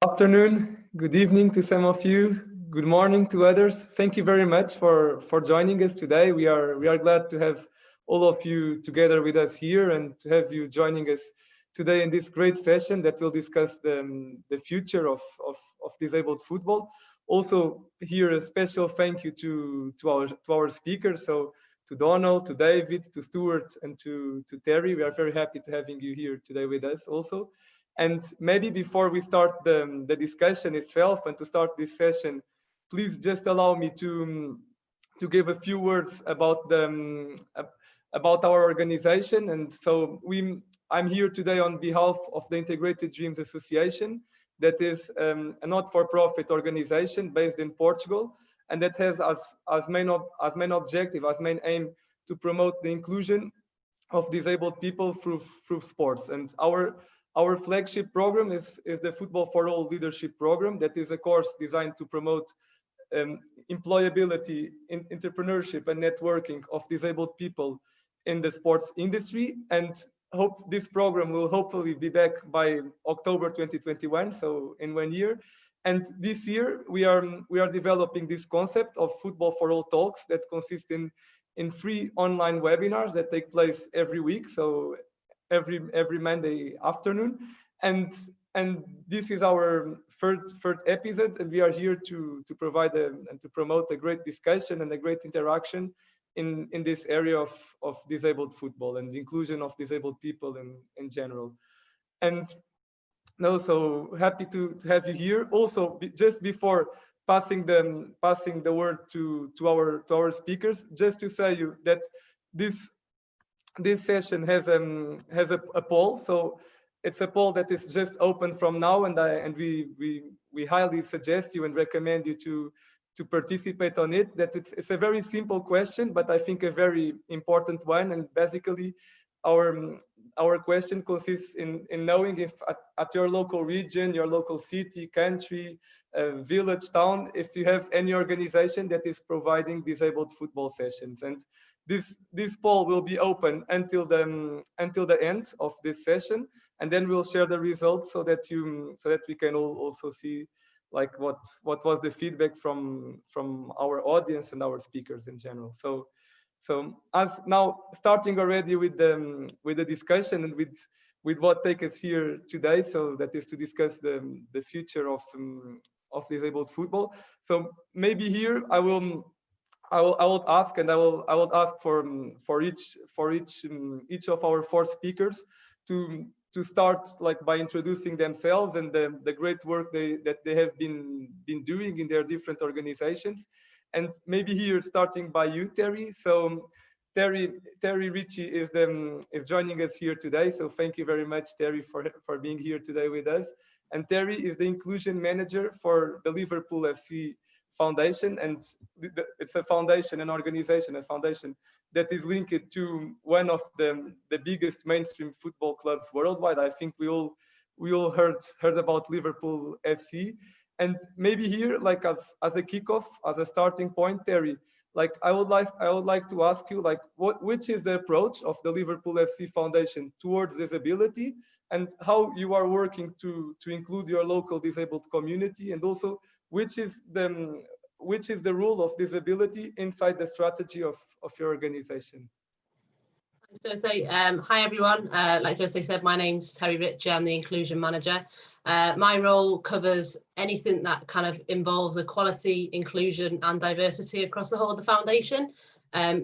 Afternoon, good evening to some of you, good morning to others. Thank you very much for joining us today. We are glad to have all of you together with us here and to have you joining us today in this great session that will discuss the future of disabled football. Also here a special thank you to our speakers. So to Donal, to David, to Stuart, and to Terri. We are very happy to having you here today with us also. And maybe before we start the discussion itself and to start this session, please just allow me to give a few words about our organization. And so I'm here today on behalf of the Integrated Dreams Association, that is a not-for-profit organization based in Portugal, and that has as main objective, as main aim, to promote the inclusion of disabled people through sports. And our flagship program is the Football for All Leadership Program. That is a course designed to promote employability, entrepreneurship, and networking of disabled people in the sports industry. And hope this program will hopefully be back by October 2021, so in 1 year. And this year we are developing this concept of Football for All talks that consist in free online webinars that take place every week. So every Monday afternoon, and this is our third episode, and we are here to provide and to promote a great discussion and a great interaction in this area of disabled football and the inclusion of disabled people in general. And also happy to have you here. Also, just before passing the word to our speakers, just to say you that this session has a poll. So it's a poll that is just open from now, and we highly suggest you and recommend you to participate on it. That it's a very simple question, but I think a very important one. And basically our question consists in knowing if at your local region, your local city, country, village, town, if you have any organization that is providing disabled football sessions. And this poll will be open until the end of this session, and then we'll share the results so that we can all also see like what was the feedback from our audience and our speakers in general. So as now starting already with the discussion and with what takes us here today, so that is to discuss the future of disabled football. So maybe here I will ask, and I will ask for each of our four speakers to start like by introducing themselves and the great work that they have been doing in their different organizations. And maybe here starting by you, Terri. So Terri Ritchie is joining us here today. So thank you very much, Terri, for being here today with us. And Terri is the inclusion manager for the Liverpool FC Foundation, and it's a foundation, an organization, a foundation that is linked to one of the biggest mainstream football clubs worldwide. I think we all heard about Liverpool FC. And maybe here, like as a kickoff, as a starting point, Terri, like I would like to ask you, like which is the approach of the Liverpool FC Foundation towards disability, and how you are working to include your local disabled community, and also which is the role of disability inside the strategy of your organization. José. Hi everyone. Like José said, my name's Terri Ritchie. I'm the inclusion manager. My role covers anything that kind of involves equality, inclusion and diversity across the whole of the foundation.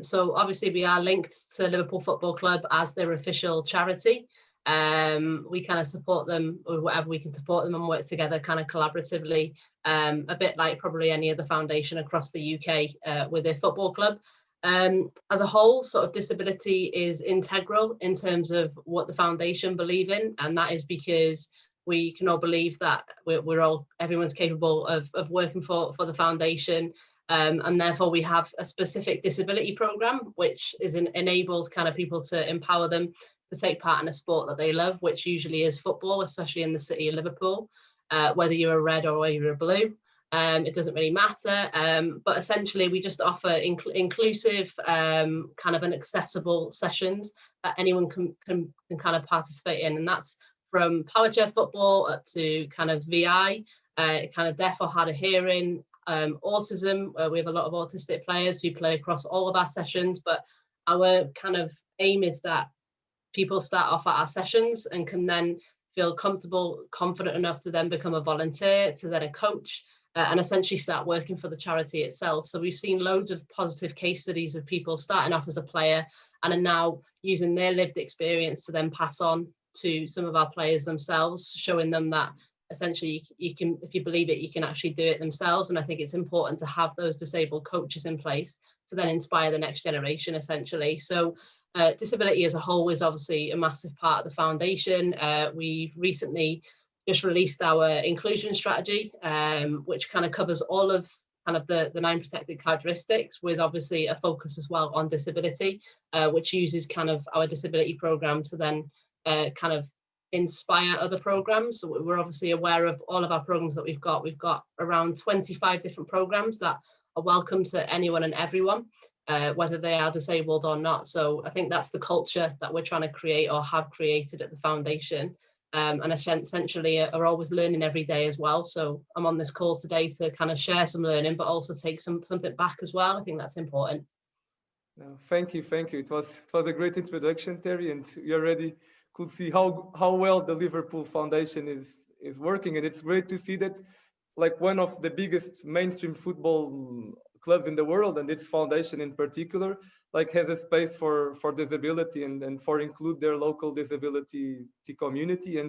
So obviously we are linked to Liverpool Football Club as their official charity. We kind of support them or whatever we can support them and work together kind of collaboratively, a bit like probably any other foundation across the UK with their football club. As a whole, sort of disability is integral in terms of what the foundation believe in, and that is because we can all believe that everyone's capable of working for the foundation, and therefore we have a specific disability program which enables kind of people to empower them to take part in a sport that they love, which usually is football, especially in the city of Liverpool, whether you're a red or whether you're a blue. It doesn't really matter, but essentially we just offer inclusive kind of an accessible sessions that anyone can kind of participate in, and that's from Powerchair football up to kind of VI, kind of deaf or hard of hearing, autism. We have a lot of autistic players who play across all of our sessions, but our kind of aim is that people start off at our sessions and can then feel comfortable, confident enough to then become a volunteer, to then a coach, and essentially start working for the charity itself. So we've seen loads of positive case studies of people starting off as a player and are now using their lived experience to then pass on to some of our players themselves, showing them that essentially you can, if you believe it, you can actually do it themselves. And I think it's important to have those disabled coaches in place to then inspire the next generation, essentially. So disability as a whole is obviously a massive part of the foundation. We've recently just released our inclusion strategy, which kind of covers all of kind of the 9 protected characteristics, with obviously a focus as well on disability, which uses kind of our disability program to then kind of inspire other programs. So we're obviously aware of all of our programs that we've got. We've got around 25 different programs that are welcome to anyone and everyone, whether they are disabled or not. So I think that's the culture that we're trying to create or have created at the foundation. And essentially are always learning every day as well. So I'm on this call today to kind of share some learning, but also take something back as well. I think that's important. No, thank you. It was a great introduction, Terri, and you already could see how well the Liverpool Foundation is working, and it's great to see that, like, one of the biggest mainstream football clubs in the world, and its foundation in particular, like, has a space for disability and for include their local disability community.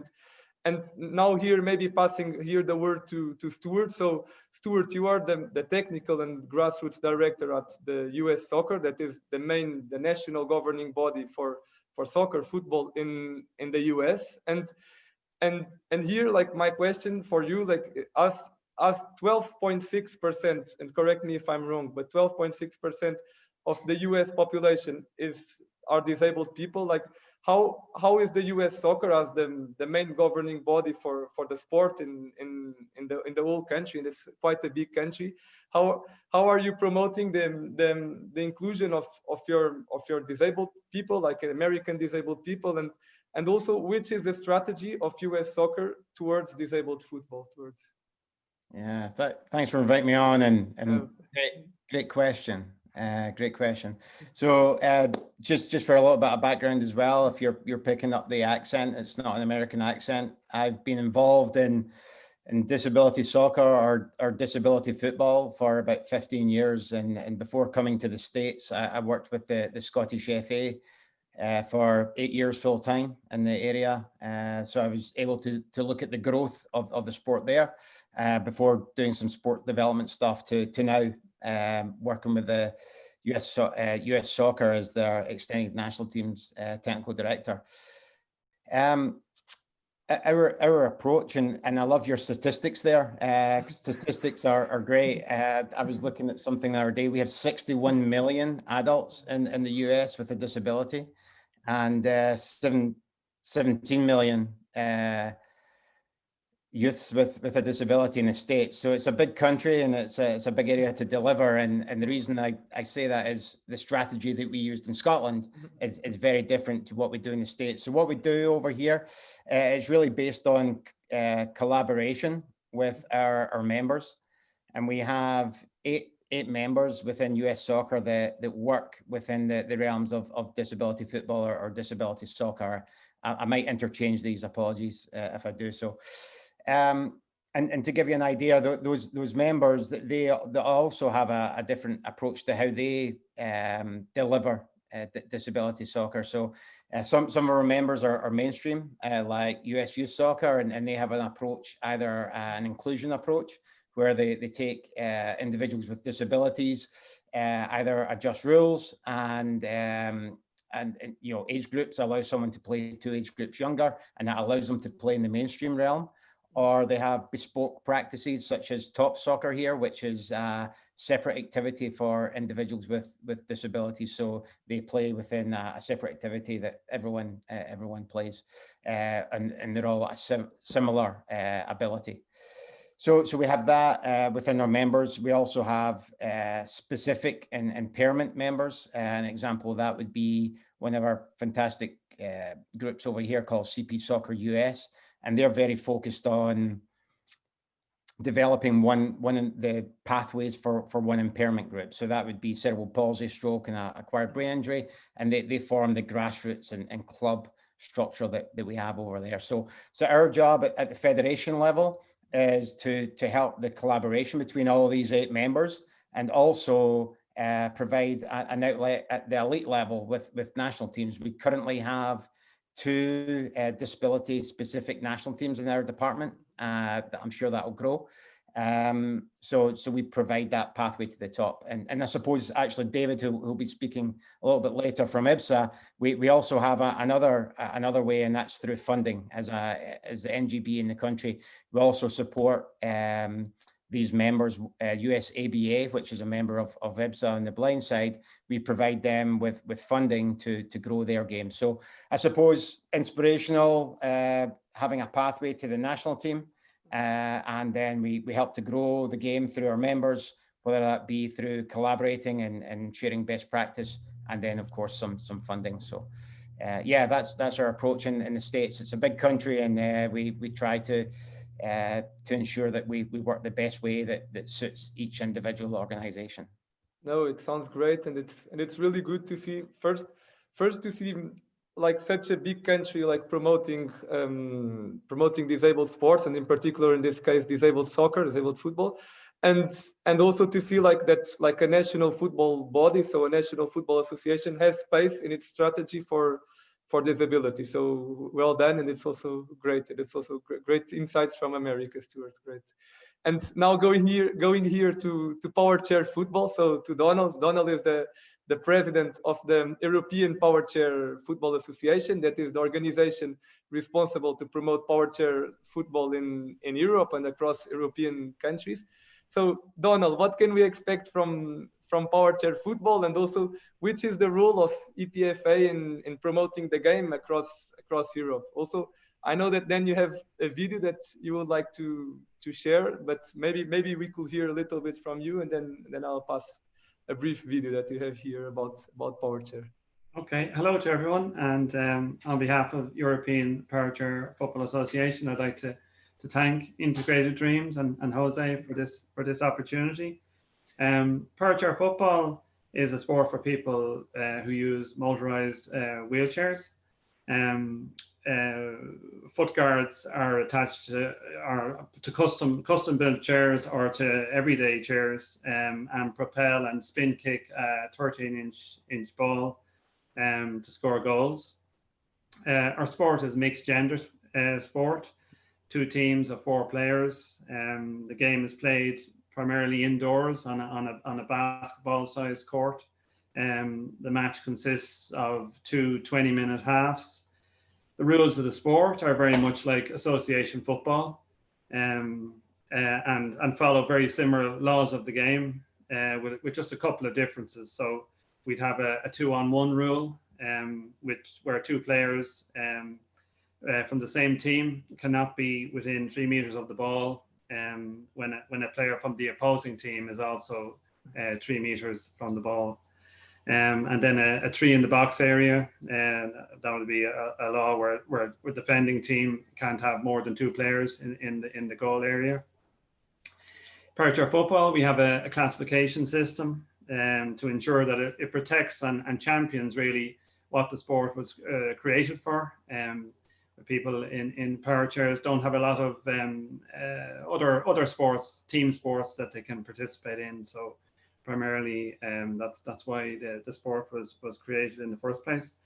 And now here, maybe passing here the word to Stuart. So Stuart, you are the technical and grassroots director at the US Soccer, that is the national governing body for soccer football in the US. And here, like, my question for you, like, as 12.6%, and correct me if I'm wrong, but 12.6% of the US population are disabled people. Like, how is the US Soccer, as the main governing body for the sport in the whole country, and it's quite a big country, how are you promoting the inclusion of your disabled people, like American disabled people, and also which is the strategy of US Soccer towards disabled football towards? Yeah, thanks for inviting me on, and great question. Great question. So just for a little bit of background as well, if you're picking up the accent, it's not an American accent. I've been involved in disability soccer or disability football for about 15 years, and before coming to the States, I worked with the Scottish FA for 8 years full time in the area. So I was able to look at the growth of the sport there before doing some sport development stuff to now working with the US Soccer as their extended national team's technical director. Our approach, and I love your statistics there. Statistics are great. I was looking at something the other day. We have 61 million adults in the US with a disability, and 17 million youths with a disability in the States. So it's a big country, and it's a big area to deliver. And the reason I say that is the strategy that we used in Scotland is very different to what we do in the States. So what we do over here is really based on collaboration with our members. And we have eight members within US Soccer that work within the realms of disability football or disability soccer. I might interchange these, apologies if I do so. And to give you an idea, those members, they also have a different approach to how they deliver disability soccer. So some of our members are mainstream, like US Youth Soccer, and they have an approach, either an inclusion approach, where they take individuals with disabilities, either adjust rules and age groups, allow someone to play 2 age groups younger, and that allows them to play in the mainstream realm. Or they have bespoke practices such as Top Soccer here, which is a separate activity for individuals with disabilities. So they play within a separate activity that everyone plays, and they're all a similar ability. So we have that within our members. We also have specific and impairment members. An example of that would be one of our fantastic groups over here called CP Soccer US, and they're very focused on developing one in the pathways for one impairment group. So that would be cerebral palsy, stroke, and acquired brain injury, and they form the grassroots and club structure that we have over there. So our job at the federation level is to help the collaboration between all of these 8 members, and also provide an outlet at the elite level with national teams. We currently have 2 disability-specific national teams in our department. I'm sure that will grow. So we provide that pathway to the top. And I suppose actually David, who'll be speaking a little bit later from IBSA, we also have another way, and that's through funding. As the NGB in the country, we also support these members, USABA, which is a member of IBSA on the blind side. We provide them with funding to grow their game. So I suppose inspirational, having a pathway to the national team, and then we help to grow the game through our members, whether that be through collaborating and sharing best practice, and then of course some funding. So yeah, that's our approach in the States. It's a big country, and we try to ensure that we work the best way that suits each individual organization. No, it sounds great, and it's really good to see first to see like such a big country like promoting disabled sports, and in particular in this case disabled soccer, disabled football, and also to see like that, like a national football body, so a national football association has space in its strategy for disability. So well done, and it's also great. It's also great insights from America, Stuart. Great. And now going here to Powerchair football. So to Donal. Donal is the president of the European Powerchair Football Association. That is the organization responsible to promote Powerchair football in Europe and across European countries. So Donal, what can we expect from Powerchair football, and also which is the role of EPFA in promoting the game across Europe? Also, I know that then you have a video that you would like to share, but maybe we could hear a little bit from you, and then I'll pass a brief video that you have here about Powerchair. Okay, hello to everyone, and on behalf of European Powerchair Football Association, I'd like to thank Integrated Dreams and José for this opportunity. Powerchair football is a sport for people who use motorized wheelchairs. Foot guards are attached to custom built chairs or to everyday chairs, and propel and spin kick a 13-inch ball to score goals. Our sport is mixed gender sport, 2 teams of 4 players. The game is played primarily indoors on a basketball-sized court. The match consists of 2 20-minute halves. The rules of the sport are very much like association football, and follow very similar laws of the game, with just a couple of differences. So we'd have a 2-on-1 rule, where 2 players from the same team cannot be within 3 meters of the ball, when a player from the opposing team is also 3 meters from the ball. And then a 3 in the box area, and that would be a law where the defending team can't have more than 2 players in the goal area. Powerchair football, we have a classification system to ensure that it protects and champions really what the sport was created for. People in powerchairs don't have a lot of other sports, team sports that they can participate in. So primarily, that's why the sport was created in the first place.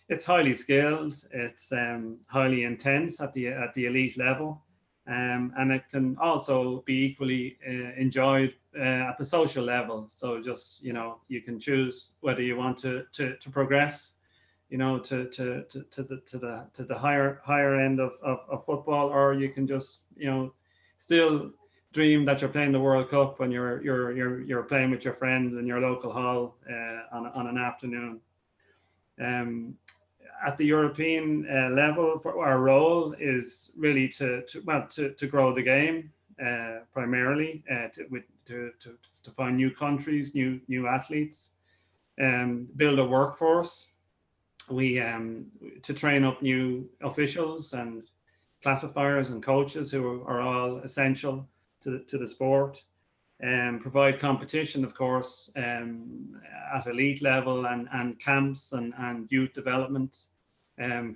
It's highly skilled. It's highly intense at the elite level, and it can also be equally enjoyed at the social level. So just you can choose whether you want to progress, to the higher end of football, or you can just still dream that you're playing the World Cup when you're playing with your friends in your local hall on an afternoon. At the European level, our role is really to grow the game primarily, to find new countries, new athletes, build a workforce. to train up new officials and classifiers and coaches who are all essential to the sport. Provide competition, of course, at elite level and camps and youth development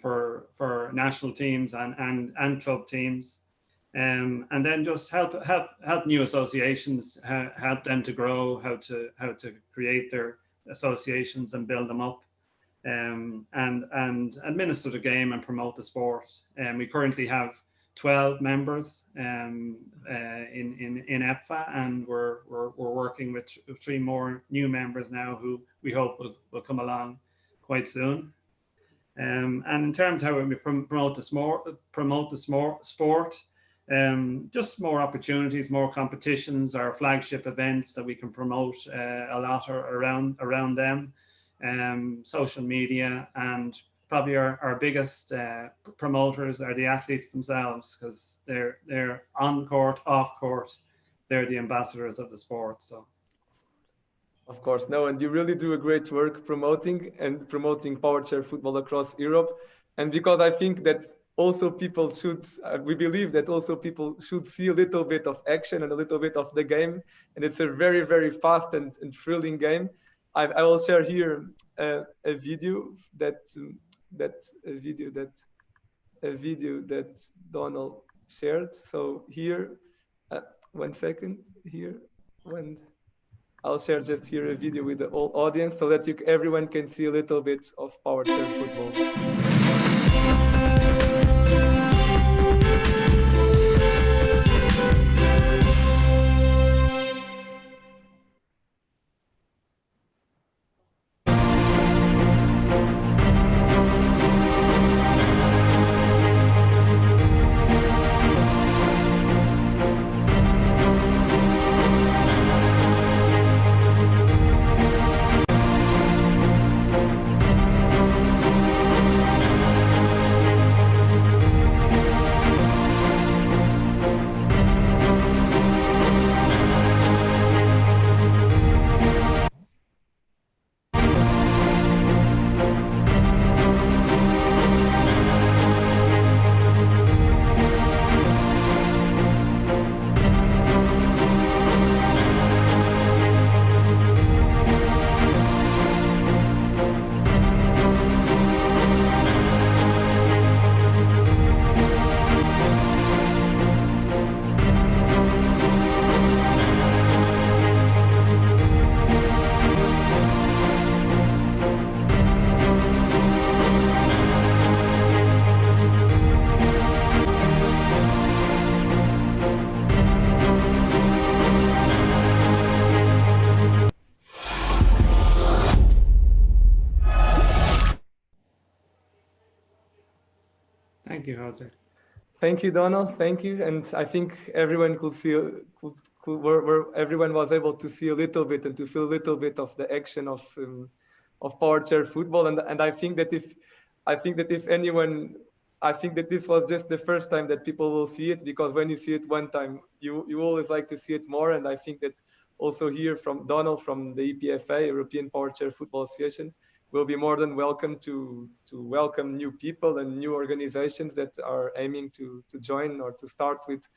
for national teams and club teams. And then just help new associations, help them to grow, how to create their associations and build them up, and administer the game and promote the sport. We currently have 12 members in EPFA, and we're working with 3 more new members now who we hope will come along quite soon. And in terms of how we promote the sport, just more opportunities, more competitions, our flagship events that we can promote a lot around them, social media, and probably our biggest promoters are the athletes themselves, because they're on court, off court, they're the ambassadors of the sport. So, of course, no, and you really do a great work promoting Powerchair football across Europe. And because I think that also people should, we believe that also people should see a little bit of action and a little bit of the game. And it's a very, very fast and thrilling game. I will share here a video that Donal shared. So here, 1 second here, I'll share just here a video with the whole audience so that everyone can see a little bit of Powerchair football. thank you, José. Thank you, Donal. Thank you. And I think everyone could see, where everyone was able to see a little bit and to feel a little bit of the action of Powerchair football. And I think that if anyone, I think that this was just the first time that people will see it, because when you see it one time, you always like to see it more. And I think that also here from Donal, from the EPFA, European Powerchair Football Association, will be more than welcome to welcome new people and new organizations that are aiming to join or to start with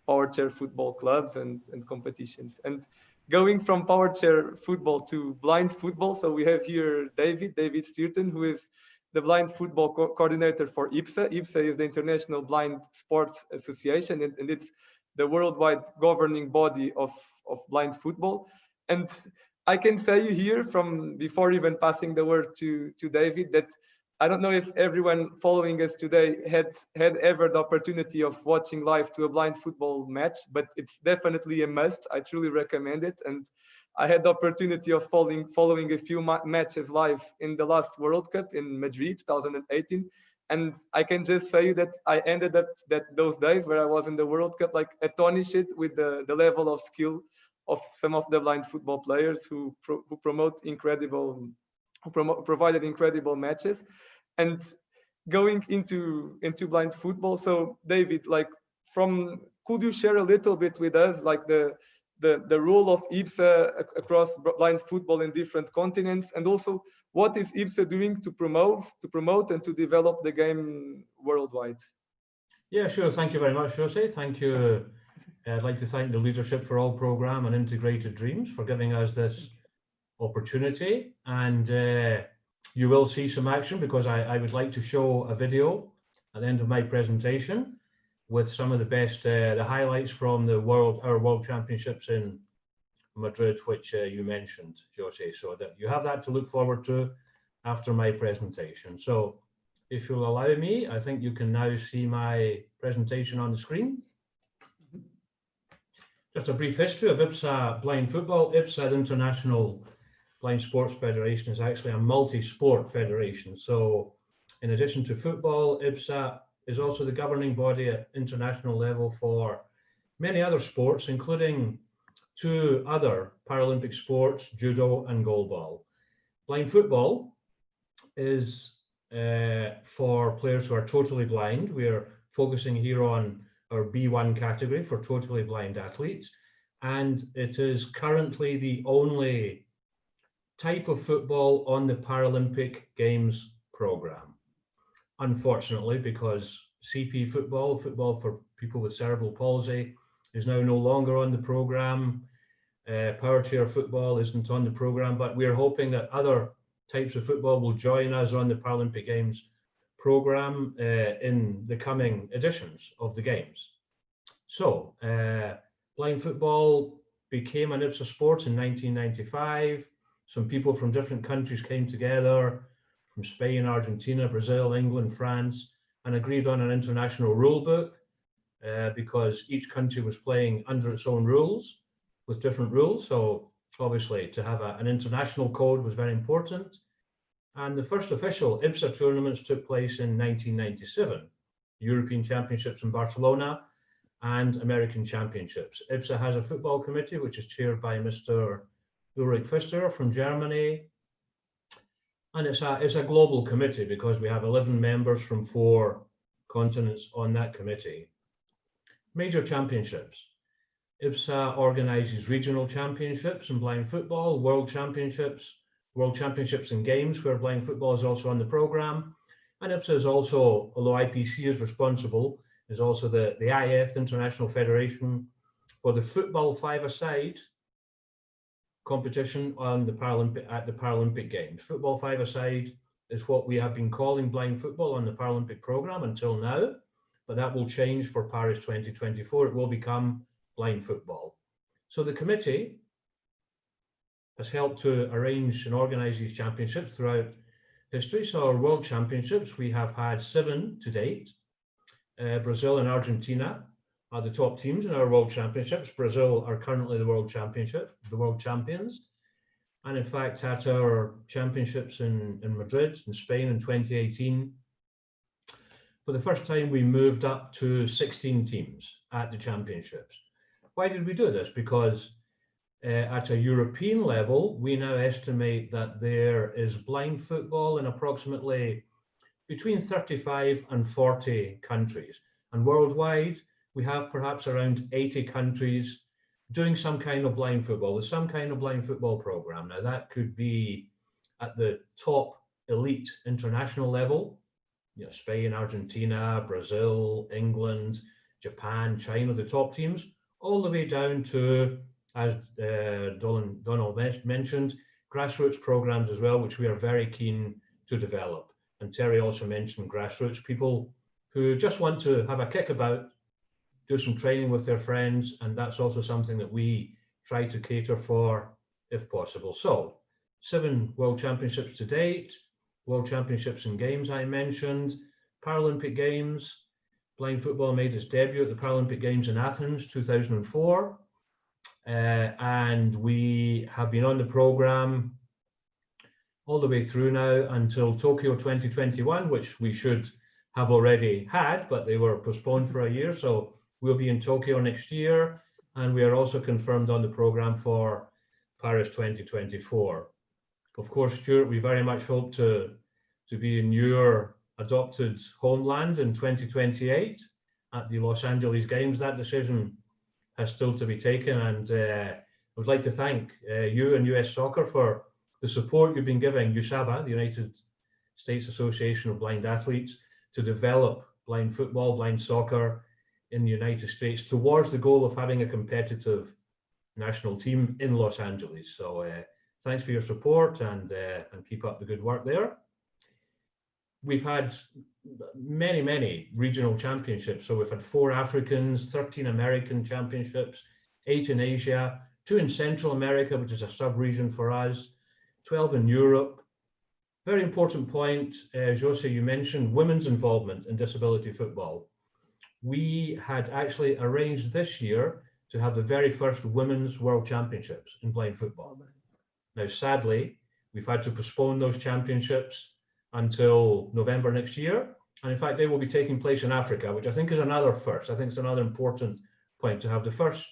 Powerchair football clubs and competitions. And going from Powerchair football to blind football, so we have here David Stirton, who is the blind football coordinator for IPSA. IPSA is the International Blind Sports Association, and it's the worldwide governing body of blind football. And I can say you here, from before even passing the word to David, that I don't know if everyone following us today had ever the opportunity of watching live to a blind football match, but it's definitely a must. I truly recommend it. And I had the opportunity of following a few matches live in the last World Cup in Madrid, 2018. And I can just say that I ended up those days where I was in the World Cup, like astonished with the level of skill of some of the blind football players who provided incredible matches. And going into blind football, so David, could you share a little bit with us, like the the role of IBSA across blind football in different continents, and also what is IBSA doing to promote and to develop the game worldwide? Yeah, sure. Thank you very much, José. Thank you. I'd like to thank the Leadership for All program and Integrated Dreams for giving us this opportunity. And you will see some action, because I would like to show a video at the end of my presentation with some of the best, the highlights from our World Championships in Madrid, which you mentioned, José. So that you have that to look forward to after my presentation. So if you'll allow me, I think you can now see my presentation on the screen. Just a brief history of IBSA blind football. IBSA, the International Blind Sports Federation, is actually a multi-sport federation. So in addition to football, IBSA is also the governing body at international level for many other sports, including 2 other Paralympic sports, judo and goalball. Blind football is for players who are totally blind. We are focusing here on our B1 category for totally blind athletes, and it is currently the only type of football on the Paralympic Games program. Unfortunately, because CP football for people with cerebral palsy, is now no longer on the program. Powerchair football isn't on the program, but we're hoping that other types of football will join us on the Paralympic Games program in the coming editions of the Games. So, blind football became an IBSA sport in 1995. Some people from different countries came together, from Spain, Argentina, Brazil, England, France, and agreed on an international rule book because each country was playing under its own rules, with different rules. So obviously to have an international code was very important. And the first official IBSA tournaments took place in 1997, European Championships in Barcelona and American Championships. IBSA has a football committee, which is chaired by Mr. Ulrich Pfister from Germany. And it's a global committee because we have 11 members from 4 continents on that committee. Major championships. IBSA organizes regional championships in blind football, world championships in games where blind football is also on the program. And IBSA is also, although IPC is responsible, is also the IF, the International Federation, for the football 5-a-side competition on the Paralympic Games. Football 5-a-side is what we have been calling blind football on the Paralympic program until now, but that will change for Paris 2024. It will become blind football. So the committee has helped to arrange and organize these championships throughout history. So our World Championships, we have had 7 to date. Brazil and Argentina are the top teams in our World Championships. Brazil are currently the World champions. And in fact, at our championships in Madrid, in Spain in 2018, for the first time, we moved up to 16 teams at the championships. Why did we do this? Because at a European level, we now estimate that there is blind football in approximately between 35 and 40 countries. And worldwide, we have perhaps around 80 countries doing some kind of blind football, with some kind of blind football program. Now that could be at the top elite international level, you know, Spain, Argentina, Brazil, England, Japan, China, the top teams, all the way down to, as Donal mentioned, grassroots programs as well, which we are very keen to develop. And Terri also mentioned grassroots, people who just want to have a kickabout, do some training with their friends, and that's also something that we try to cater for if possible. So 7 World Championships to date, World Championships in games I mentioned, Paralympic Games. Blind football made its debut at the Paralympic Games in Athens 2004. And we have been on the program all the way through now until Tokyo 2021, which we should have already had, but they were postponed for a year. So we'll be in Tokyo next year. And we are also confirmed on the program for Paris 2024. Of course, Stuart, we very much hope to be in your adopted homeland in 2028 at the Los Angeles Games. That decision has still to be taken. And I would like to thank you and US Soccer for the support you've been giving USABA, the United States Association of Blind Athletes, to develop blind football, blind soccer in the United States towards the goal of having a competitive national team in Los Angeles. So thanks for your support, and keep up the good work there. We've had many regional championships. So we've had 4 Africans, 13 American championships, 8 in Asia, 2 in Central America, which is a sub-region for us, 12 in Europe. Very important point, José, you mentioned women's involvement in disability football. We had actually arranged this year to have the very first Women's World Championships in blind football. Now, sadly, we've had to postpone those championships until November next year. And in fact, they will be taking place in Africa, which I think is another first. I think it's another important point to have the first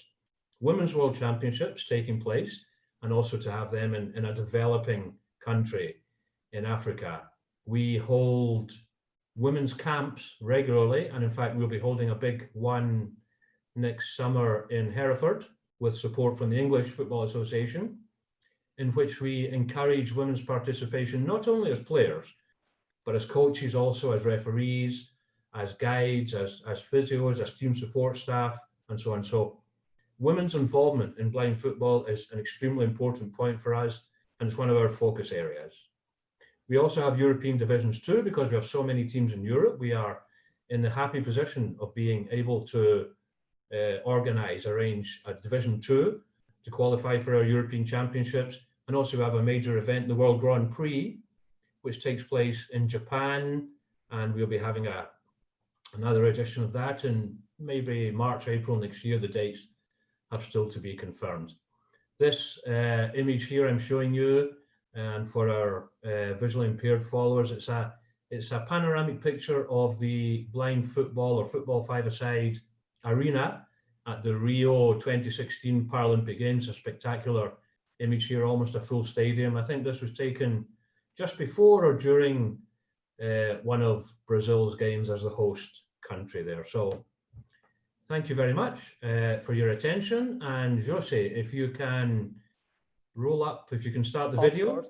Women's World Championships taking place, and also to have them in a developing country in Africa. We hold women's camps regularly, and in fact, we'll be holding a big one next summer in Hereford with support from the English Football Association, in which we encourage women's participation, not only as players, but as coaches, also as referees, as guides, as physios, as team support staff, and so on. So women's involvement in blind football is an extremely important point for us, and it's one of our focus areas. We also have European divisions too, because we have so many teams in Europe. We are in the happy position of being able to arrange a Division 2 to qualify for our European Championships. And also we have a major event, the World Grand Prix, which takes place in Japan, and we'll be having another edition of that in maybe March, April next year. The dates have still to be confirmed. This image here I'm showing you, and for our visually impaired followers, it's a panoramic picture of the blind football or football five-a-side arena at the Rio 2016 Paralympic Games. A spectacular image here, almost a full stadium. I think this was taken just before or during one of Brazil's games as the host country there. So thank you very much for your attention. And José, if you can roll up, if you can start the video.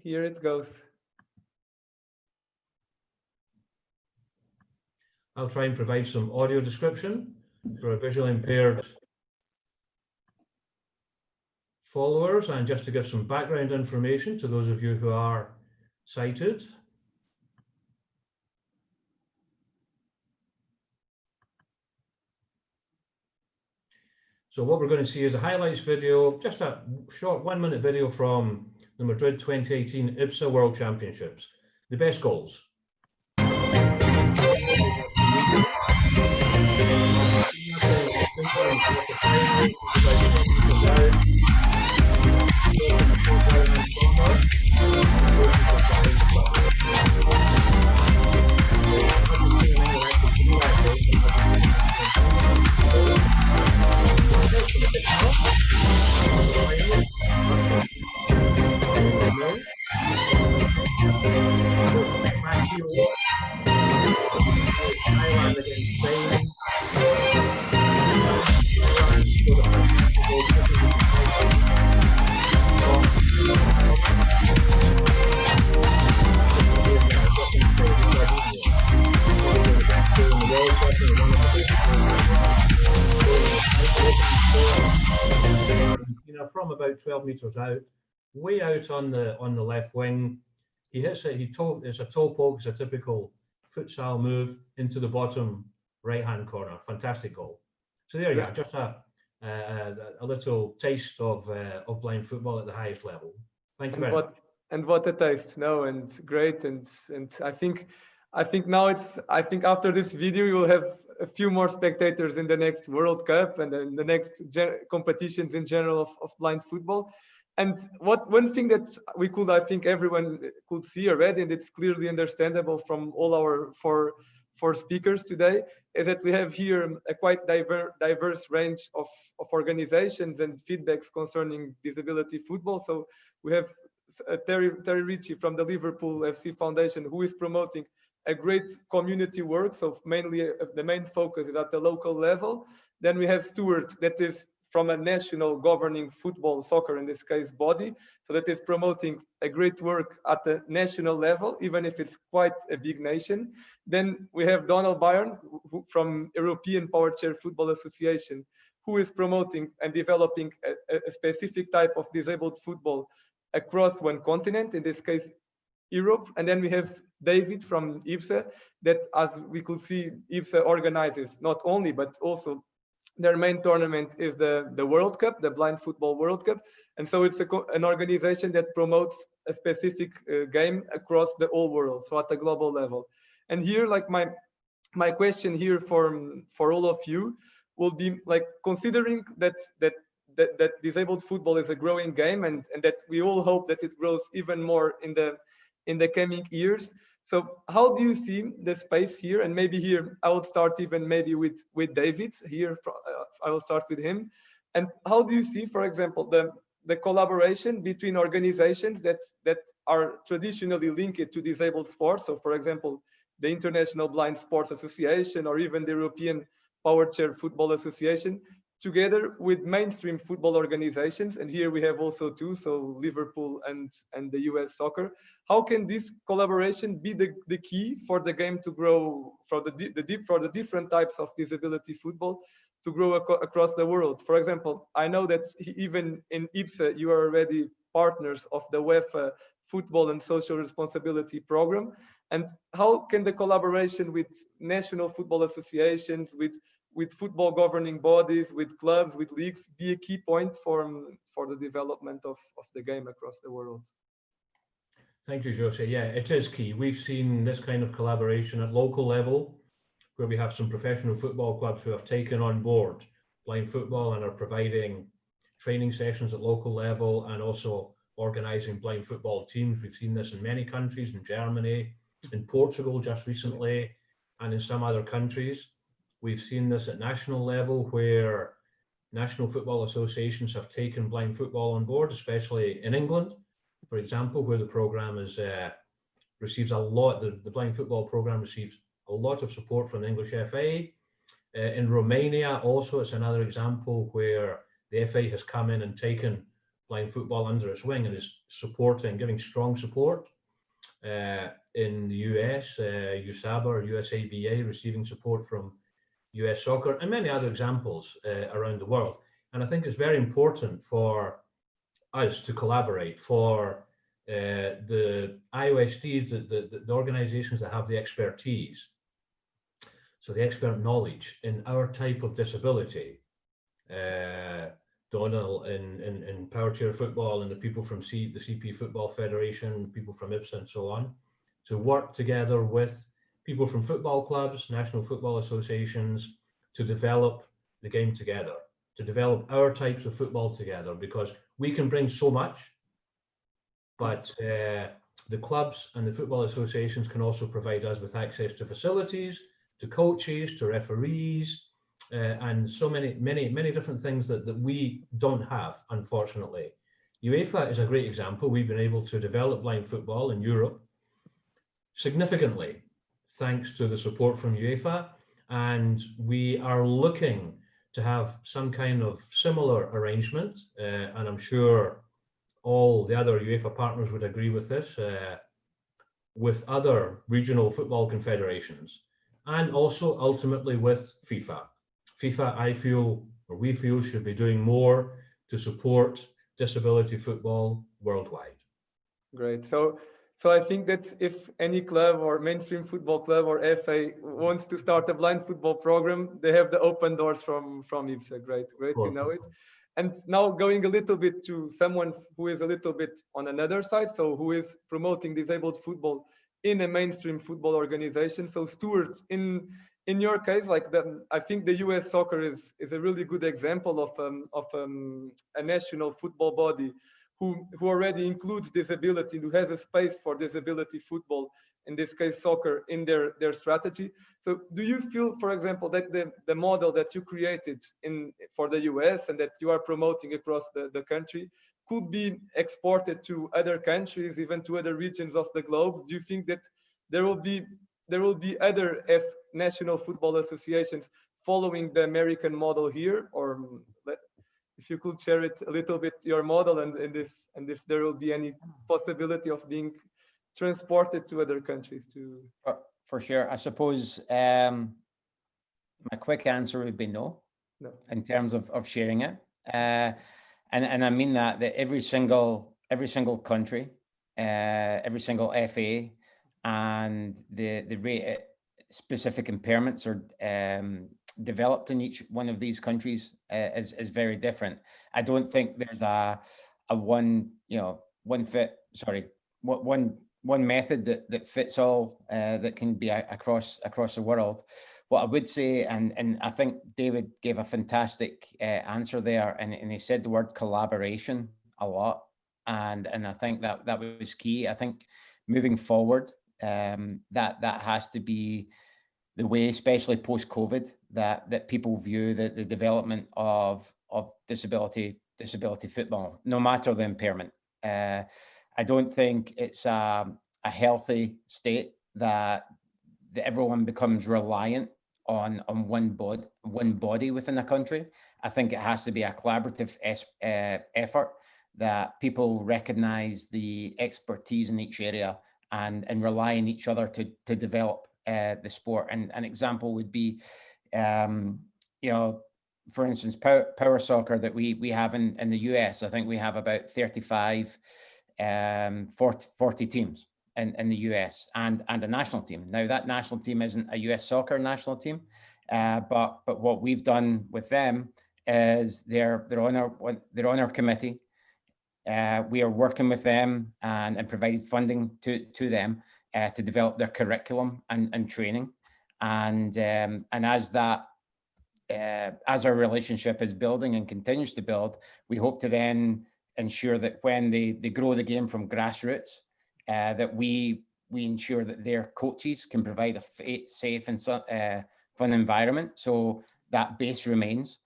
Here it goes. I'll try and provide some audio description for our visually impaired followers, and just to give some background information to those of you who are sighted. So what we're going to see is a highlights video, just a short 1-minute video from the Madrid 2018 IPSA World Championships. The best goals. From about 12 meters out, way out on the left wing, he hits it. It's a toe poke. It's a typical futsal move into the bottom right-hand corner. Fantastic goal. So there you go. Just a little taste of blind football at the highest level. Thank you very much. And what a taste! No, and great. And I think now I think after this video you will have a few more spectators in the next World Cup and then the next competitions in general of blind football. And one thing that I think everyone could see already, and it's clearly understandable from all our four speakers today, is that we have here a quite diverse range of organizations and feedbacks concerning disability football. So we have Terri Ritchie from the Liverpool FC Foundation, who is promoting a great community work. So mainly the main focus is at the local level. Then we have Stuart, that is from a national governing football, soccer in this case, body. So that is promoting a great work at the national level, even if it's quite a big nation. Then we have Donal Byrne from European Powerchair Football Association, who is promoting and developing a specific type of disabled football across one continent, in this case, Europe. And then we have David from IBSA, that, as we could see, IBSA organizes not only, but also their main tournament is the World Cup, the Blind Football World Cup. And so it's an organization that promotes a specific game across the whole world, so at a global level. And here, like my question here for all of you will be, like, considering that disabled football is a growing game, and that we all hope that it grows even more in the coming years. So how do you see the space here? And maybe here I will start even maybe with David here. I will start with him. And how do you see, for example, the collaboration between organizations that are traditionally linked to disabled sports? So, for example, the International Blind Sports Association, or even the European Powerchair Football Association, together with mainstream football organizations, and here we have also two, so Liverpool and the US soccer. How can this collaboration be the key for the game to grow, for the different types of disability football to grow across the world? For example, I know that even in IBSA you are already partners of the UEFA Football and Social Responsibility Program. And how can the collaboration with national football associations, with football governing bodies, with clubs, with leagues, be a key point for the development of the game across the world? Thank you, José. Yeah, it is key. We've seen this kind of collaboration at local level, where we have some professional football clubs who have taken on board blind football and are providing training sessions at local level and also organizing blind football teams. We've seen this in many countries, in Germany, in Portugal just recently, and in some other countries. We've seen this at national level, where national football associations have taken blind football on board, especially in England, for example, where the program receives a lot, the blind football program receives a lot of support from the English FA. In Romania also, it's another example where the FA has come in and taken blind football under its wing and is supporting, giving strong support. In the US, USABA or USABA receiving support from US Soccer, and many other examples around the world. And I think it's very important for us to collaborate, for the IOSTs, the organizations that have the expertise, so the expert knowledge in our type of disability, Donal in Powerchair football, and the people from the CP Football Federation, people from IBSA and so on, to work together with people from football clubs, national football associations, to develop the game together, to develop our types of football together, because we can bring so much, but the clubs and the football associations can also provide us with access to facilities, to coaches, to referees, and so many different things that we don't have, unfortunately. UEFA is a great example. We've been able to develop blind football in Europe significantly thanks to the support from UEFA, and we are looking to have some kind of similar arrangement, and I'm sure all the other UEFA partners would agree with this, with other regional football confederations, and also ultimately with FIFA. FIFA, I feel, or we feel, should be doing more to support disability football worldwide. Great. So I think that if any club or mainstream football club or FA wants to start a blind football program, they have the open doors from IBSA. Great to know it. And now going a little bit to someone who is a little bit on another side, so who is promoting disabled football in a mainstream football organization. So Stuart, in your case, like I think the US Soccer is a really good example of a national football body who already includes disability, who has a space for disability football, in this case soccer, in their strategy. So do you feel, for example, that the model that you created for the US and that you are promoting across the country could be exported to other countries, even to other regions of the globe? Do you think that there will be other national football associations following the American model here, or if you could share it a little bit, your model, and if there will be any possibility of being transported to other countries to. For sure. I suppose my quick answer would be no. In terms of sharing it. And I mean that every single country, every single FA, and the rate specific impairments are developed in each one of these countries is very different. I don't think there's a one method that fits all, that can be across the world. What I would say, and I think David gave a fantastic answer there, and he said the word collaboration a lot, and I think that was key. I think moving forward, that has to be the way, especially post-COVID, that people view the development of disability football, no matter the impairment. I don't think it's a healthy state that everyone becomes reliant on one body within a country. I think it has to be a collaborative effort, that people recognize the expertise in each area and rely on each other to develop the sport. And an example would be, for instance, power soccer that we have in the US. I think we have about 35, 40 teams in the US and a national team. Now that national team isn't a US soccer national team, but what we've done with them is they're on our committee. We are working with them and provided funding to them to develop their curriculum and training. And as our relationship is building and continues to build, we hope to then ensure that when they grow the game from grassroots, that we ensure that their coaches can provide a safe and fun environment, so that base remains.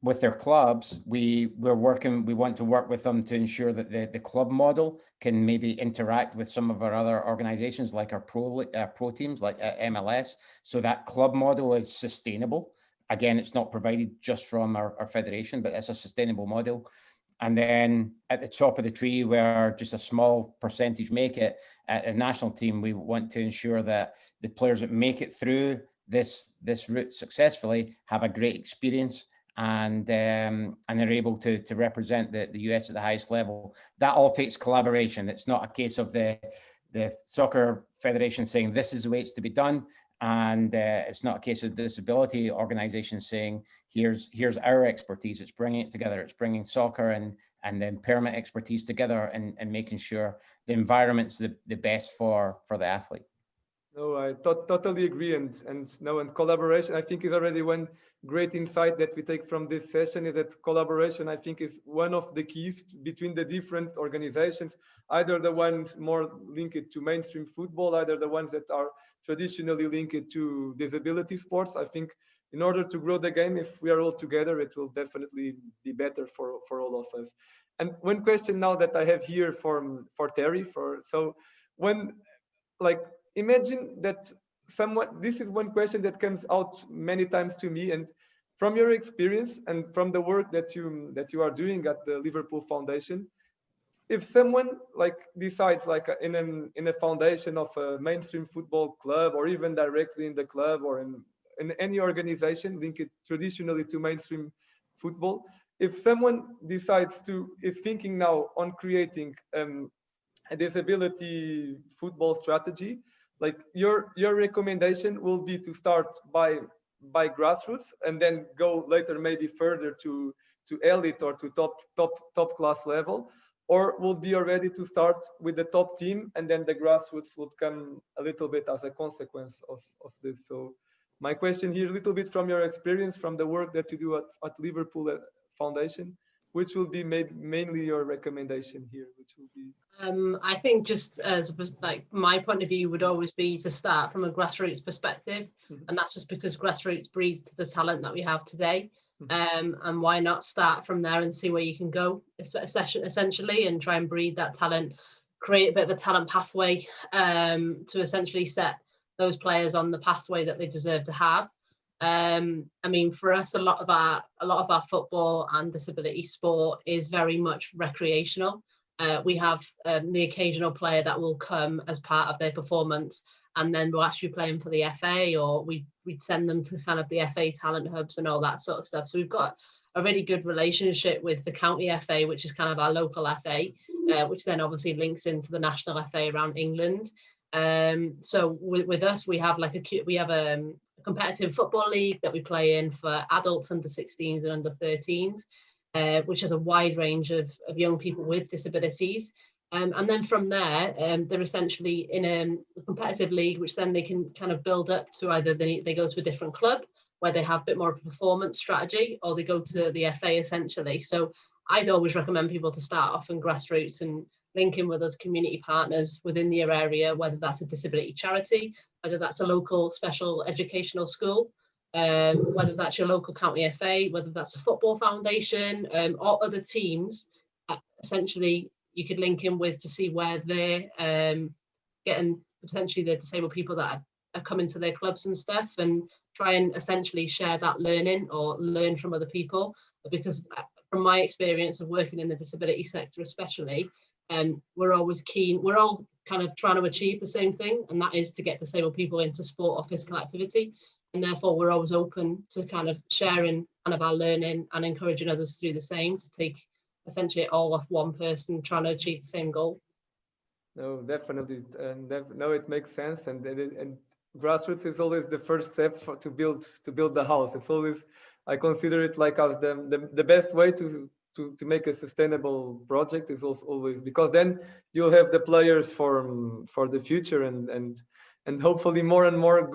With their clubs, we want to work with them to ensure that the club model can maybe interact with some of our other organizations, like our pro teams, like MLS, so that club model is sustainable. Again, it's not provided just from our federation, but it's a sustainable model. And then at the top of the tree, where just a small percentage make it, at a national team, we want to ensure that the players that make it through this route successfully have a great experience, and they're able to represent the US at the highest level. That all takes collaboration. It's not a case of the soccer federation saying this is the way it's to be done, and it's not a case of disability organizations saying here's our expertise. It's bringing it together. It's bringing soccer and the impairment expertise together, and making sure the environment's the best for the athlete. No, I totally agree, and collaboration, I think, is already one great insight that we take from this session, is that collaboration, I think, is one of the keys between the different organizations, either the ones more linked to mainstream football, either the ones that are traditionally linked to disability sports. I think in order to grow the game, if we are all together, it will definitely be better for all of us. And one question now that I have here for Terri, imagine that this is one question that comes out many times to me, and from your experience and from the work that you are doing at the Liverpool Foundation, if someone decides in a foundation of a mainstream football club, or even directly in the club, or in any organization linked traditionally to mainstream football, if someone is thinking now on creating a disability football strategy, your recommendation will be to start by grassroots, and then go later maybe further to elite or to top class level, or will be already to start with the top team, and then the grassroots would come a little bit as a consequence of this. So my question here, a little bit from your experience, from the work that you do at Liverpool Foundation, which will be mainly your recommendation here? Which will be? I think just as my point of view would always be to start from a grassroots perspective, and that's just because grassroots breeds the talent that we have today. And why not start from there and see where you can go, essentially, and try and breed that talent, create a bit of a talent pathway to essentially set those players on the pathway that they deserve to have. I mean, for us, a lot of our football and disability sport is very much recreational. We have the occasional player that will come as part of their performance, and then we'll actually be playing for the FA, or we'd send them to kind of the FA talent hubs and all that sort of stuff. So we've got a really good relationship with the county FA, which is kind of our local FA, which then obviously links into the national FA around England. So with us, we have a competitive football league that we play in for adults under 16s and under 13s, which has a wide range of young people with disabilities. And then from there, they're essentially in a competitive league, which then they can kind of build up to either they go to a different club where they have a bit more of a performance strategy, or they go to the FA essentially. So I'd always recommend people to start off in Grassroots and link in with us community partners within their area, whether that's a disability charity, whether that's a local special educational school, whether that's your local county FA, whether that's a football foundation, or other teams. Essentially, you could link in with to see where they're getting potentially the disabled people that are coming to their clubs and stuff, and try and essentially share that learning or learn from other people. Because from my experience of working in the disability sector especially, we're always keen, we're all kind of trying to achieve the same thing, and that is to get disabled people into sport or physical activity. And therefore we're always open to kind of sharing kind of our learning and encouraging others to do the same, to take essentially it all off one person trying to achieve the same goal. No, definitely, and no, it makes sense, and Grassroots is always the first step to build the house. It's always, I consider it like as the best way to make a sustainable project is also always, because then you'll have the players for the future, and hopefully more and more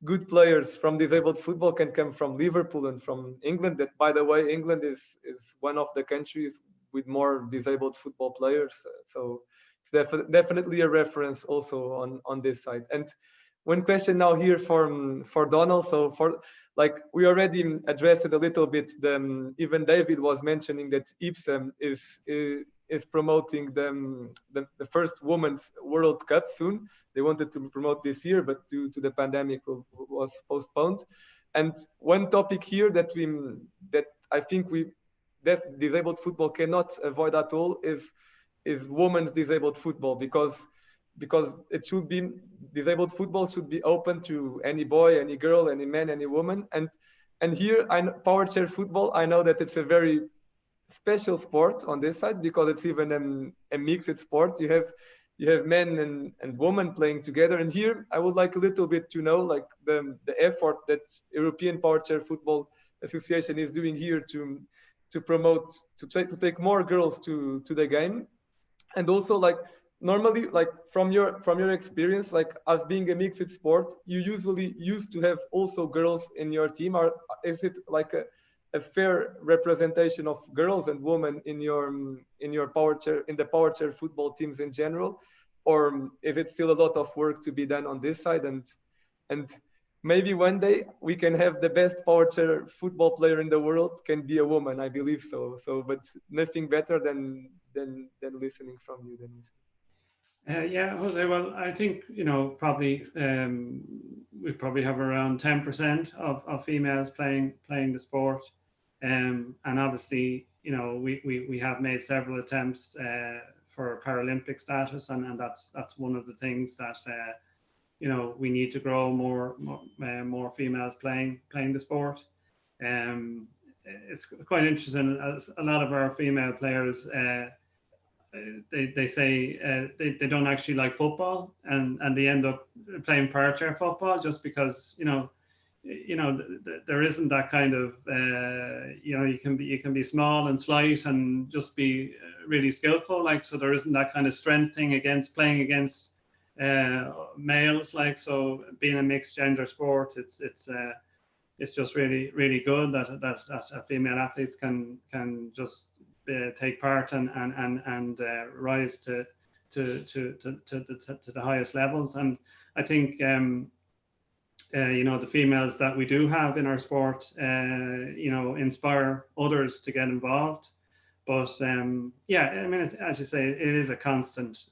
good players from disabled football can come from Liverpool and from England. That, by the way, England is one of the countries with more disabled football players. So it's definitely a reference also on this side. And one question now here for Donal. So we already addressed it a little bit. Even David was mentioning that IPSAM is promoting the first Women's World Cup soon. They wanted to promote this year, but due to the pandemic was postponed. And one topic here that I think disabled football cannot avoid at all is women's disabled football, because it should be, disabled football should be open to any boy, any girl, any man, any woman. And here, Powerchair football, I know that it's a very special sport on this side, because it's even a mixed sport. You have men and women playing together. And here I would like a little bit to know, like the effort that European Powerchair Football Association is doing here to promote, to try to take more girls to the game. And also, like, normally, like from your experience, like as being a mixed sport, you usually used to have also girls in your team. Or is it like a fair representation of girls and women in your Powerchair, in the Powerchair football teams in general, or is it still a lot of work to be done on this side? And maybe one day we can have the best Powerchair football player in the world can be a woman. I believe so. But nothing better than listening from you, Denise. Yeah, Jose. Well, I think probably we probably have around 10% of females playing the sport, and obviously we have made several attempts for Paralympic status, and that's one of the things that we need to grow more females playing the sport. It's quite interesting, as a lot of our female players. They say they don't actually like football, and they end up playing Powerchair football just because there isn't that kind of you can be small and slight and just be really skillful, like, so there isn't that kind of strength thing against playing against males, like, so being a mixed gender sport, it's just really good that female athletes can just take part and rise to the highest levels. And I think the females that we do have in our sport inspire others to get involved. But yeah, I mean, as you say, it is a constant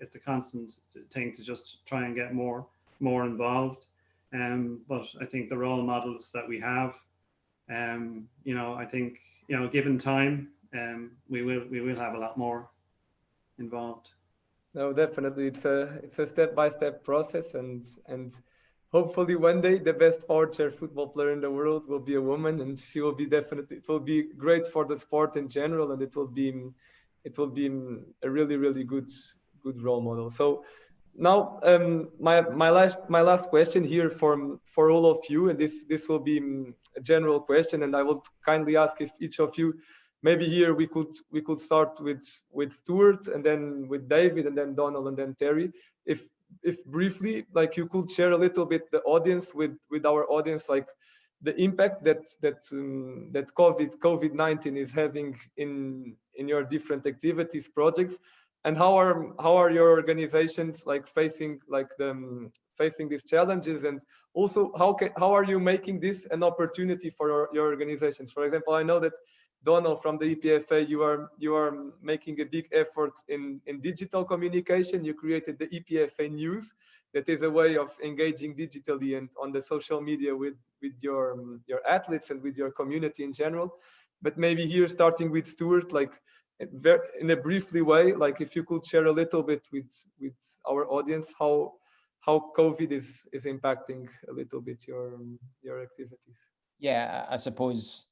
it's a constant thing to just try and get more involved. But I think the role models that we have, you know, I think, you know, given time, we will have a lot more involved. No, definitely, it's a step-by-step process, and hopefully one day the best Powerchair football player in the world will be a woman, and she will be definitely. It will be great for the sport in general, and it will be a really good role model. So now, my last question here for all of you, and this will be a general question, and I will kindly ask if each of you, maybe here we could start with Stuart, and then with David, and then Donal, and then Terri. If briefly, like, you could share a little bit the audience with our audience, like the impact that COVID-19 is having in your different activities, projects, and how are your organizations like facing facing these challenges, and also how are you making this an opportunity for your organizations? For example, I know that Donal from the EPFA, you are making a big effort in digital communication. You created the EPFA News, that is a way of engaging digitally and on the social media with your athletes and with your community in general. But maybe here, starting with Stuart, like in a briefly way, like if you could share a little bit with our audience how COVID is impacting a little bit your activities. Yeah, I suppose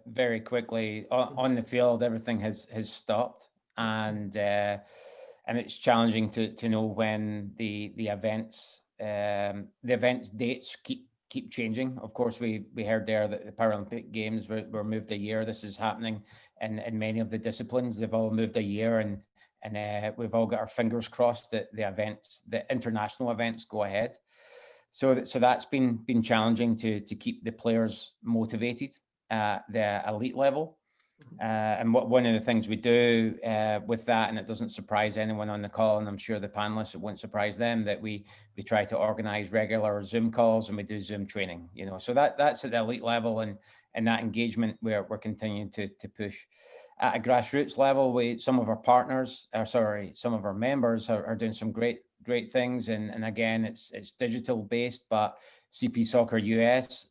very quickly on the field, everything has stopped, and it's challenging to know when the events dates keep changing. Of course, we heard there that the Paralympic Games were moved a year. This is happening in many of the disciplines. They've all moved a year, and we've all got our fingers crossed that the international events go ahead. So that's been challenging to keep the players motivated at the elite level. And one of the things we do with that, and it doesn't surprise anyone on the call, and I'm sure the panelists, it won't surprise them, that we try to organize regular Zoom calls, and we do Zoom training, you know. So that's at the elite level, and that engagement we're continuing to push. At a grassroots level, some of our members are doing some great things, and again, it's digital based, but CP Soccer US,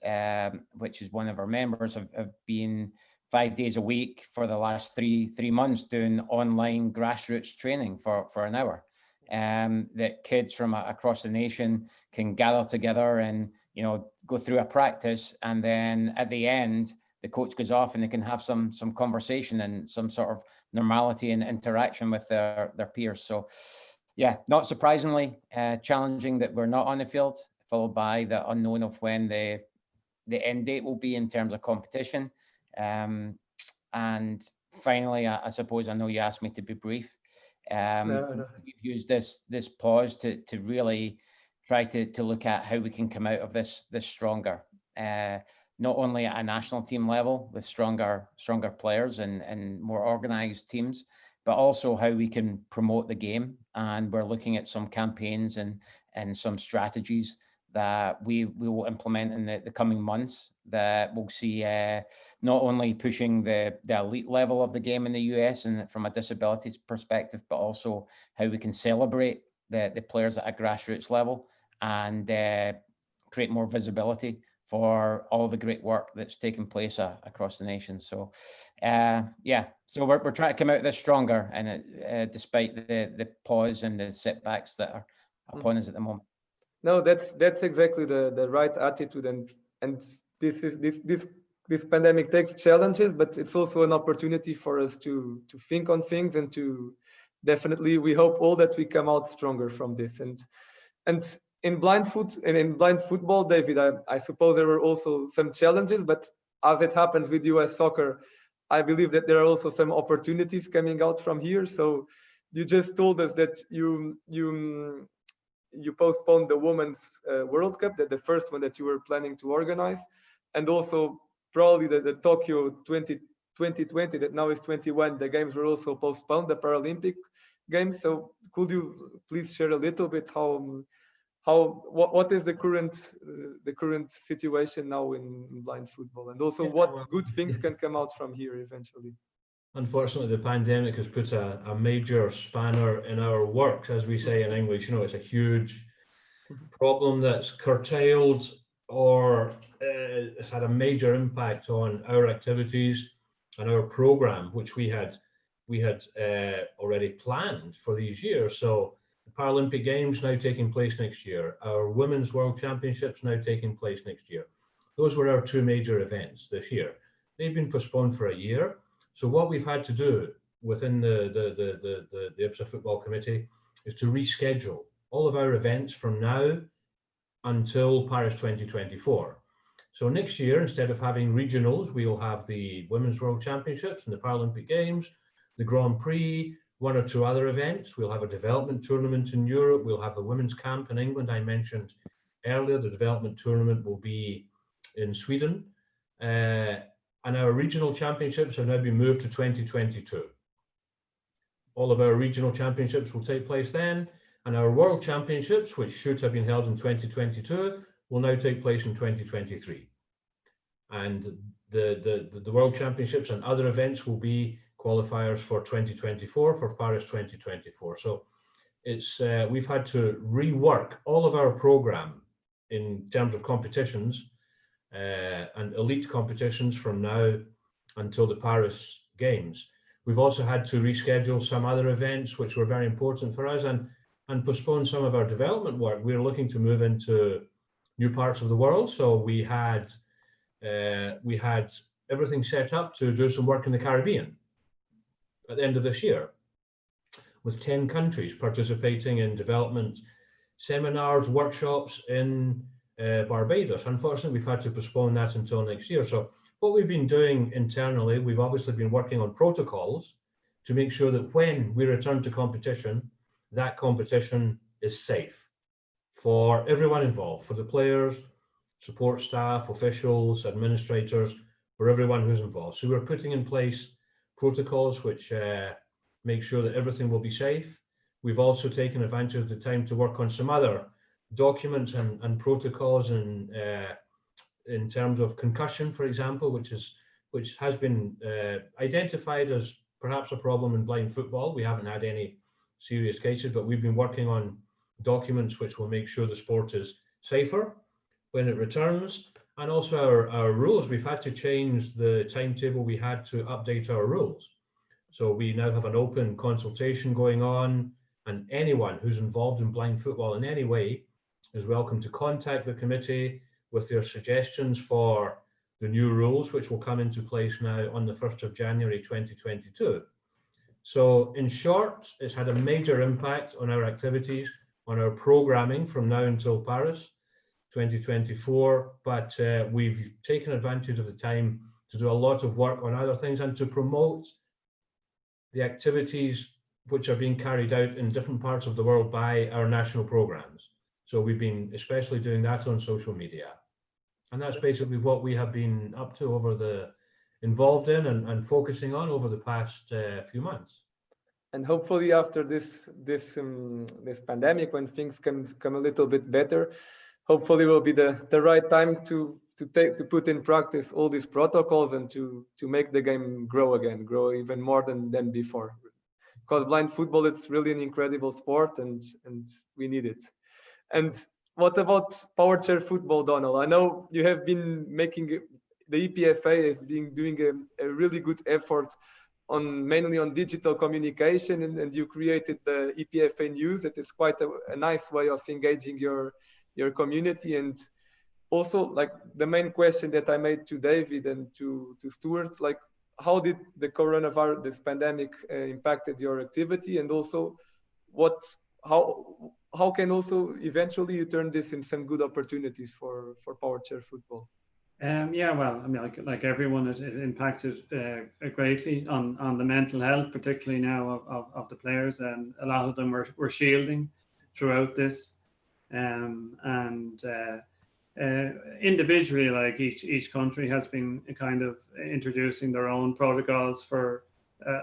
which is one of our members, have been 5 days a week for the last three months doing online grassroots training for an hour, that kids from across the nation can gather together and, you know, go through a practice, and then at the end the coach goes off and they can have some conversation and some sort of normality and interaction with their peers. So yeah, not surprisingly challenging that we're not on the field, followed by the unknown of when the end date will be in terms of competition. And finally, I suppose, I know you asked me to be brief. No. We've used this pause to really try to look at how we can come out of this stronger, not only at a national team level with stronger players and more organized teams, but also how we can promote the game. And we're looking at some campaigns and some strategies that we will implement in the coming months, that we'll see not only pushing the elite level of the game in the US and from a disabilities perspective, but also how we can celebrate the players at a grassroots level and create more visibility for all the great work that's taking place across the nation. So so we're trying to come out of this stronger, and despite the pause and the setbacks that are upon us at the moment. No, that's exactly the right attitude, and this pandemic takes challenges, but it's also an opportunity for us to think on things, and to definitely, we hope all that we come out stronger from this. And in blind football, David, I suppose there were also some challenges, but as it happens with US soccer, I believe that there are also some opportunities coming out from here. So you just told us that you postponed the Women's World Cup, that the first one that you were planning to organize, and also probably the Tokyo 2020, that now is 21, the games were also postponed, the Paralympic Games. So could you please share a little bit what is the current situation now in blind football, and also what good things can come out from here eventually? Unfortunately, the pandemic has put a major spanner in our works, as we say in English. You know, it's a huge problem that's curtailed or it's had a major impact on our activities and our program, which we had already planned for these years. So the Paralympic Games now taking place next year, our Women's World Championships now taking place next year. Those were our two major events this year. They've been postponed for a year. So what we've had to do within the IPSA Football Committee is to reschedule all of our events from now until Paris 2024. So next year, instead of having regionals, we will have the Women's World Championships and the Paralympic Games, the Grand Prix, one or two other events. We'll have a development tournament in Europe. We'll have the women's camp in England. I mentioned earlier, the development tournament will be in Sweden. And our regional championships have now been moved to 2022. All of our regional championships will take place then. And our world championships, which should have been held in 2022, will now take place in 2023. And the world championships and other events will be qualifiers for 2024, for Paris 2024. So it's we've had to rework all of our program in terms of competitions and elite competitions from now until the Paris Games. We've also had to reschedule some other events which were very important for us and postpone some of our development work. We're looking to move into new parts of the world. So we had everything set up to do some work in the Caribbean at the end of this year, with 10 countries participating in development seminars, workshops in Barbados. Unfortunately, we've had to postpone that until next year. So what we've been doing internally, we've obviously been working on protocols to make sure that when we return to competition, that competition is safe for everyone involved, for the players, support staff, officials, administrators, for everyone who's involved. So we're putting in place protocols which make sure that everything will be safe. We've also taken advantage of the time to work on some other documents and protocols in terms of concussion, for example, which has been identified as perhaps a problem in blind football. We haven't had any serious cases, but we've been working on documents which will make sure the sport is safer when it returns. And also our rules, we've had to change the timetable we had to update our rules. So we now have an open consultation going on, and anyone who's involved in blind football in any way is welcome to contact the committee with their suggestions for the new rules, which will come into place now on the 1st of January 2022. So in short, it's had a major impact on our activities, on our programming from now until Paris 2024, but we've taken advantage of the time to do a lot of work on other things and to promote the activities which are being carried out in different parts of the world by our national programs. So we've been especially doing that on social media. And that's basically what we have been up to involved in and focusing on over the past few months. And hopefully after this pandemic, when things come a little bit better, hopefully will be the right time to put in practice all these protocols and to make the game grow even more than before. Because blind football, it's really an incredible sport, and we need it. And what about Powerchair football, Donal? I know you have been making, the EPFA has been doing a really good effort mainly on digital communication, and you created the EPFA News. That is quite a nice way of engaging your community. And also, like, the main question that I made to David and to Stuart, like, how did the coronavirus, this pandemic, impacted your activity, and also how can also eventually you turn this in some good opportunities for Powerchair football? Yeah, well, I mean, like everyone, it impacted greatly on the mental health, particularly now of the players, and a lot of them were shielding throughout this, individually, like each country has been kind of introducing their own protocols for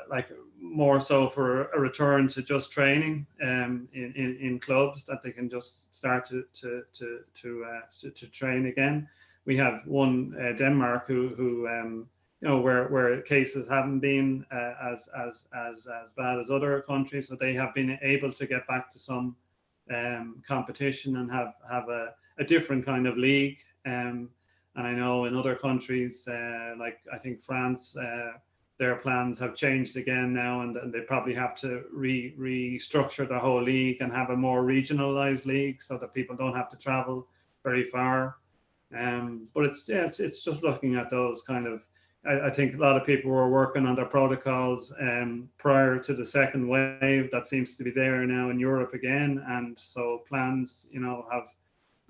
like more so for a return to just training in clubs, that they can just start to train again. We have one, Denmark, who you know, where cases haven't been as bad as other countries, so they have been able to get back to some competition and have a different kind of league. And I know in other countries, like I think France, their plans have changed again now, and they probably have to restructure the whole league and have a more regionalized league so that people don't have to travel very far. But it's just looking at those kind of, I think a lot of people were working on their protocols prior to the second wave that seems to be there now in Europe again, and so plans, you know,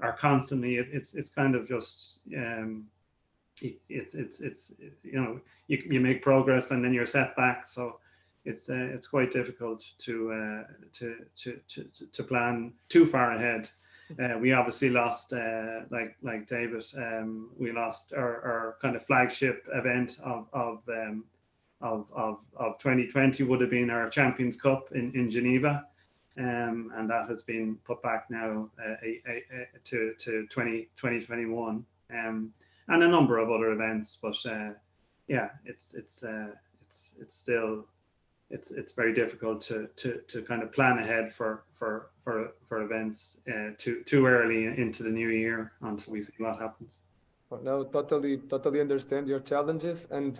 are constantly. It's kind of just it's you know, you make progress and then you're set back, so it's quite difficult to plan too far ahead. We obviously lost, like David, we lost our kind of flagship event of 2020 would have been our Champions Cup in Geneva, and that has been put back now to 2021, and a number of other events. But yeah, it's still. It's very difficult to kind of plan ahead for events too early into the new year until we see what happens. No, totally understand your challenges, and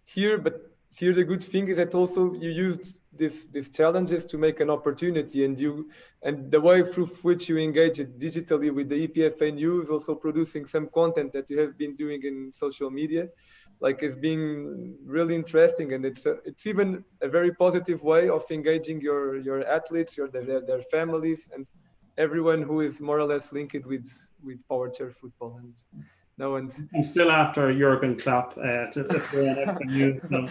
here the good thing is that also you used these challenges to make an opportunity, and the way through which you engage it digitally with the EPFA news, also producing some content that you have been doing in social media, like it's being really interesting, and it's even a very positive way of engaging your athletes, their families, and everyone who is more or less linked with Powerchair football. And I'm still after Jurgen Klopp to throw an extra news. So,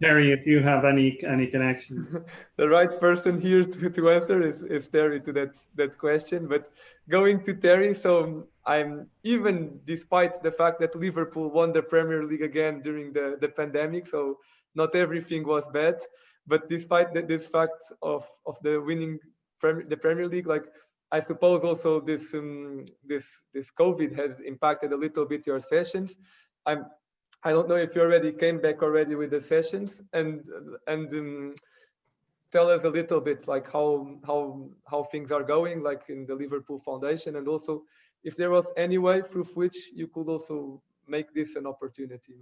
Terri, if you have any connections. The right person here to answer is Terri to that question. But going to Terri, so I'm, even despite the fact that Liverpool won the Premier League again during the pandemic, so not everything was bad. But despite this fact of the winning the Premier League, like, I suppose also this COVID has impacted a little bit your sessions. I don't know if you already came back already with the sessions, and tell us a little bit like how things are going, like in the Liverpool Foundation, and also if there was any way through which you could also make this an opportunity.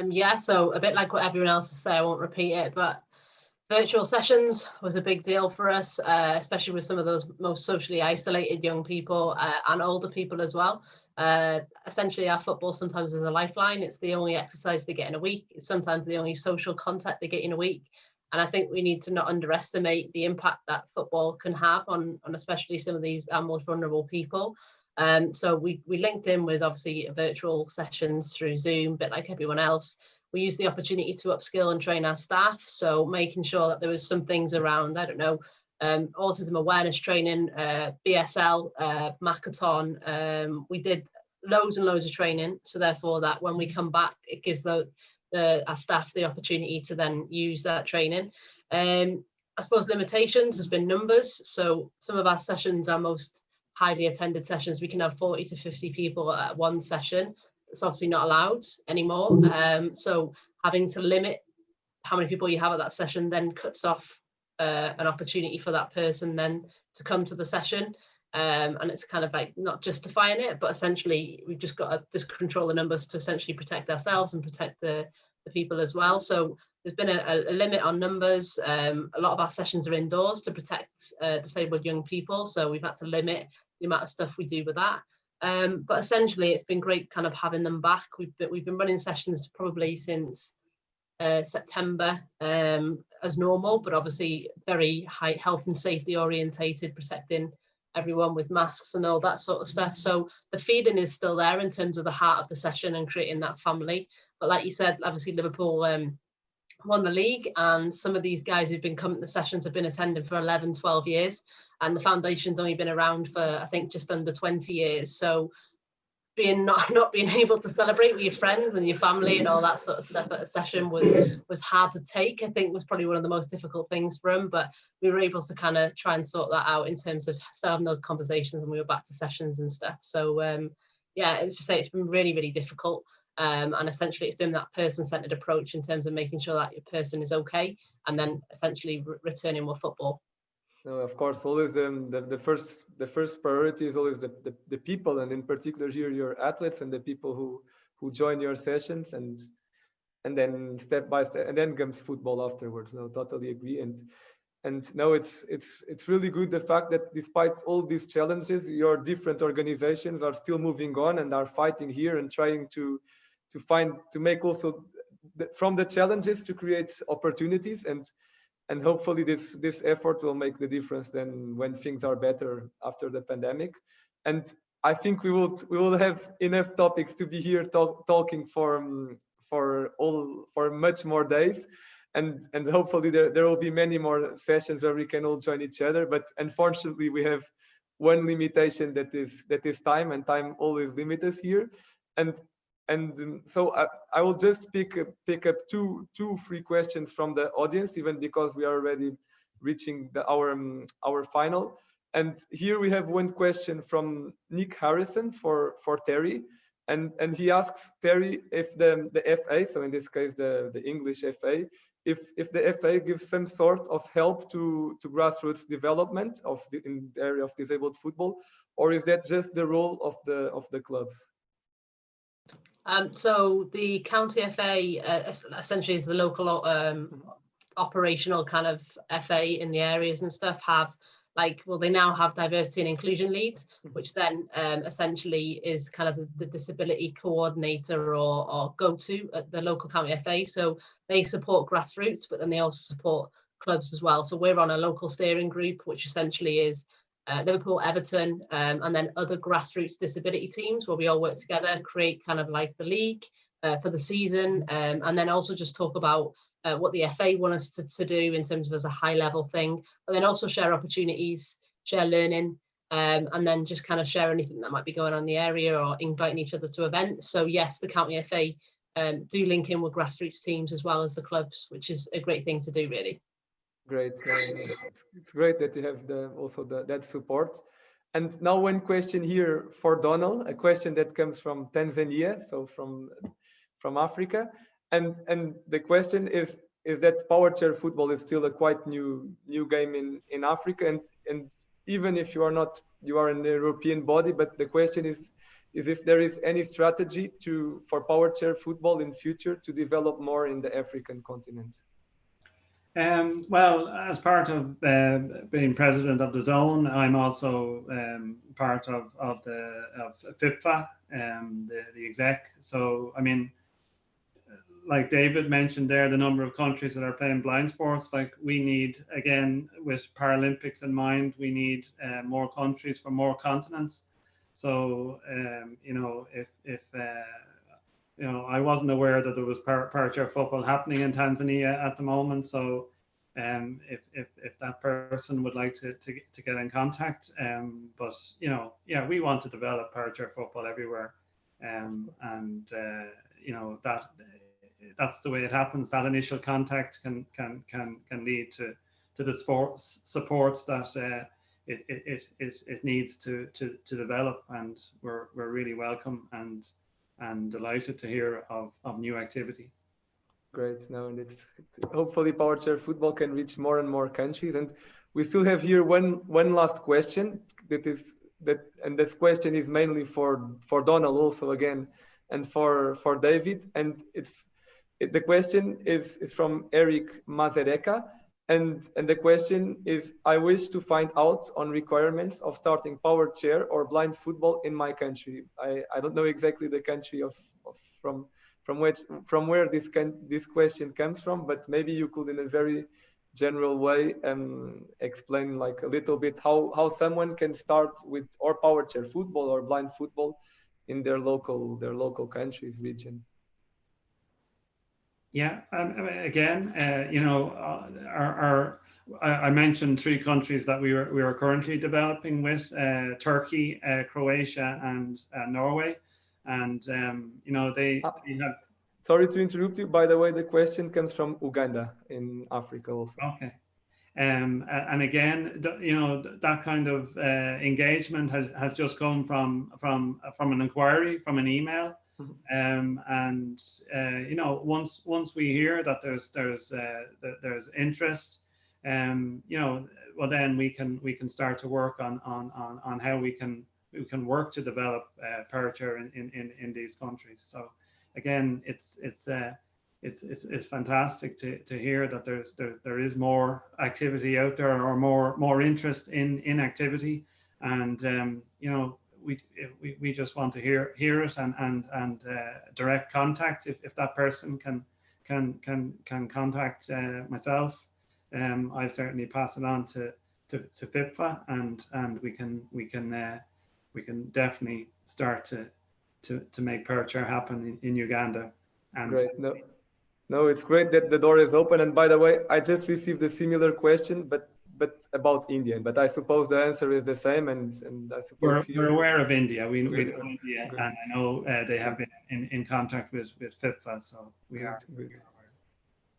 Yeah, so a bit like what everyone else has said, I won't repeat it, but virtual sessions was a big deal for us, especially with some of those most socially isolated young people and older people as well. Essentially, our football sometimes is a lifeline. It's the only exercise they get in a week. It's sometimes the only social contact they get in a week. And I think we need to not underestimate the impact that football can have on especially some of these most vulnerable people. So we linked in with obviously virtual sessions through Zoom, a bit like everyone else. We used the opportunity to upskill and train our staff. So making sure that there was some things around, I don't know, autism awareness training, BSL, Macathon. We did loads and loads of training. So therefore that when we come back, it gives our staff the opportunity to then use that training. I suppose limitations has been numbers. So some of our sessions, our most highly attended sessions, we can have 40 to 50 people at one session. It's obviously not allowed anymore. So having to limit how many people you have at that session then cuts off an opportunity for that person then to come to the session. And it's kind of like not justifying it, but essentially we've just got to just control the numbers to essentially protect ourselves and protect the people as well. So there's been a limit on numbers. A lot of our sessions are indoors to protect disabled young people. So we've had to limit the amount of stuff we do with that. But essentially it's been great kind of having them back. We've been running sessions probably since September as normal, but obviously very high health and safety orientated, protecting everyone with masks and all that sort of stuff. So the feeling is still there in terms of the heart of the session and creating that family. But like you said, obviously Liverpool won the league, and some of these guys who've been coming to the sessions have been attending for 11, 12 years. And the foundation's only been around for, I think, just under 20 years. So not being able to celebrate with your friends and your family and all that sort of stuff at a session was hard to take. I think was probably one of the most difficult things for them, but we were able to kind of try and sort that out in terms of having those conversations when we were back to sessions and stuff. So yeah, it's just it's been really, really difficult. And essentially it's been that person-centered approach in terms of making sure that your person is okay, and then essentially returning with football. No, of course, always the first priority is always the people, and in particular here your athletes and the people who join your sessions, and then step by step, and then comes football afterwards. No, totally agree. And no, it's really good the fact that despite all these challenges, your different organizations are still moving on and are fighting here and trying to make also from the challenges to create opportunities, and hopefully this effort will make the difference then when things are better after the pandemic. And I think we will have enough topics to be here talking for much more days, and hopefully there will be many more sessions where we can all join each other. But unfortunately, we have one limitation, that is time, and time always limits us here. So I will just pick up two, three questions from the audience, even because we are already reaching our final. And here we have one question from Nick Harrison for Terri, and he asks Terri if the FA, so in this case the English FA, if the FA gives some sort of help to grassroots development in the area of disabled football, or is that just the role of the clubs? So the county FA essentially is the local operational kind of FA in the areas and stuff have they now have diversity and inclusion leads, which then essentially is kind of the disability coordinator or go-to at the local county FA. So they support grassroots, but then they also support clubs as well. So we're on a local steering group, which essentially is Liverpool, Everton, and then other grassroots disability teams, where we all work together and create kind of like the league for the season, and then also just talk about what the FA want us to do in terms of as a high level thing, and then also share opportunities, share learning, and then just kind of share anything that might be going on in the area or inviting each other to events. So yes, the county FA do link in with grassroots teams as well as the clubs, which is a great thing to do, really. Great. It's great that you have that support. And now one question here for Donal, a question that comes from Tanzania, so from Africa. And the question is that Powerchair football is still a quite new game in Africa, and even if you are an European body, but the question is if there is any strategy for Powerchair football in future to develop more in the African continent. Well, as part of being president of the zone, I'm also part of FIPFA, the exec. So, I mean, like David mentioned there, the number of countries that are playing blind sports, like we need, again, with Paralympics in mind, we need more countries from more continents. So, you know, if you know, I wasn't aware that there was Powerchair football happening in Tanzania at the moment. So if that person would like to get in contact, but, you know, yeah, we want to develop Powerchair football everywhere. And, you know, that's the way it happens. That initial contact can lead to the supports that it needs to develop. And we're really welcome and delighted to hear of new activity. Great. Now, and it's hopefully Powerchair football can reach more and more countries. And we still have here one last question and this question is mainly for Donal also again, and for David. And the question is from Eric Mazereka. And the question is, I wish to find out on requirements of starting Powerchair or blind football in my country. I don't know exactly the country from where this question comes from, but maybe you could, in a very general way, explain like a little bit how someone can start with or Powerchair football or blind football in their local countries, region. Yeah, again, you know, I mentioned 3 countries that we are currently developing with: Turkey, Croatia, and Norway. And you know, they have. Sorry to interrupt you. By the way, the question comes from Uganda in Africa also. Okay. And again, you know, that kind of engagement has just come from an inquiry, from an email. And you know, once we hear that there's interest, you know, well then we can start to work on how we can work to develop Powerchair in these countries. So again, it's fantastic to hear that there is more activity out there, or more interest in activity, and you know, we just want to hear it and direct contact if that person can contact myself. I certainly pass it on to FIPFA, and we can definitely start to make Powerchair happen in Uganda. And great. No, it's great that the door is open. And by the way, I just received a similar question, but about India. But I suppose the answer is the same. And I suppose we're aware of India. We know India, great. and I know they have been in contact with FIPFA, so we are.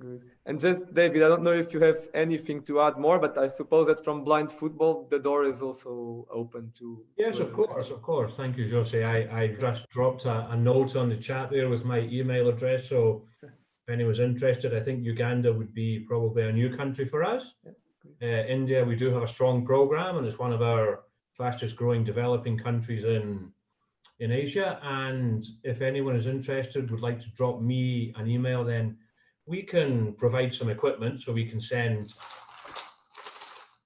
Good. And just, David, I don't know if you have anything to add more, but I suppose that from blind football, the door is also open to. Yes, of course. Thank you, José. I just dropped a note on the chat there with my email address. So if anyone's interested, I think Uganda would be probably a new country for us. India, we do have a strong program, and it's one of our fastest growing developing countries in Asia. And if anyone is interested, would like to drop me an email, then we can provide some equipment, so we can send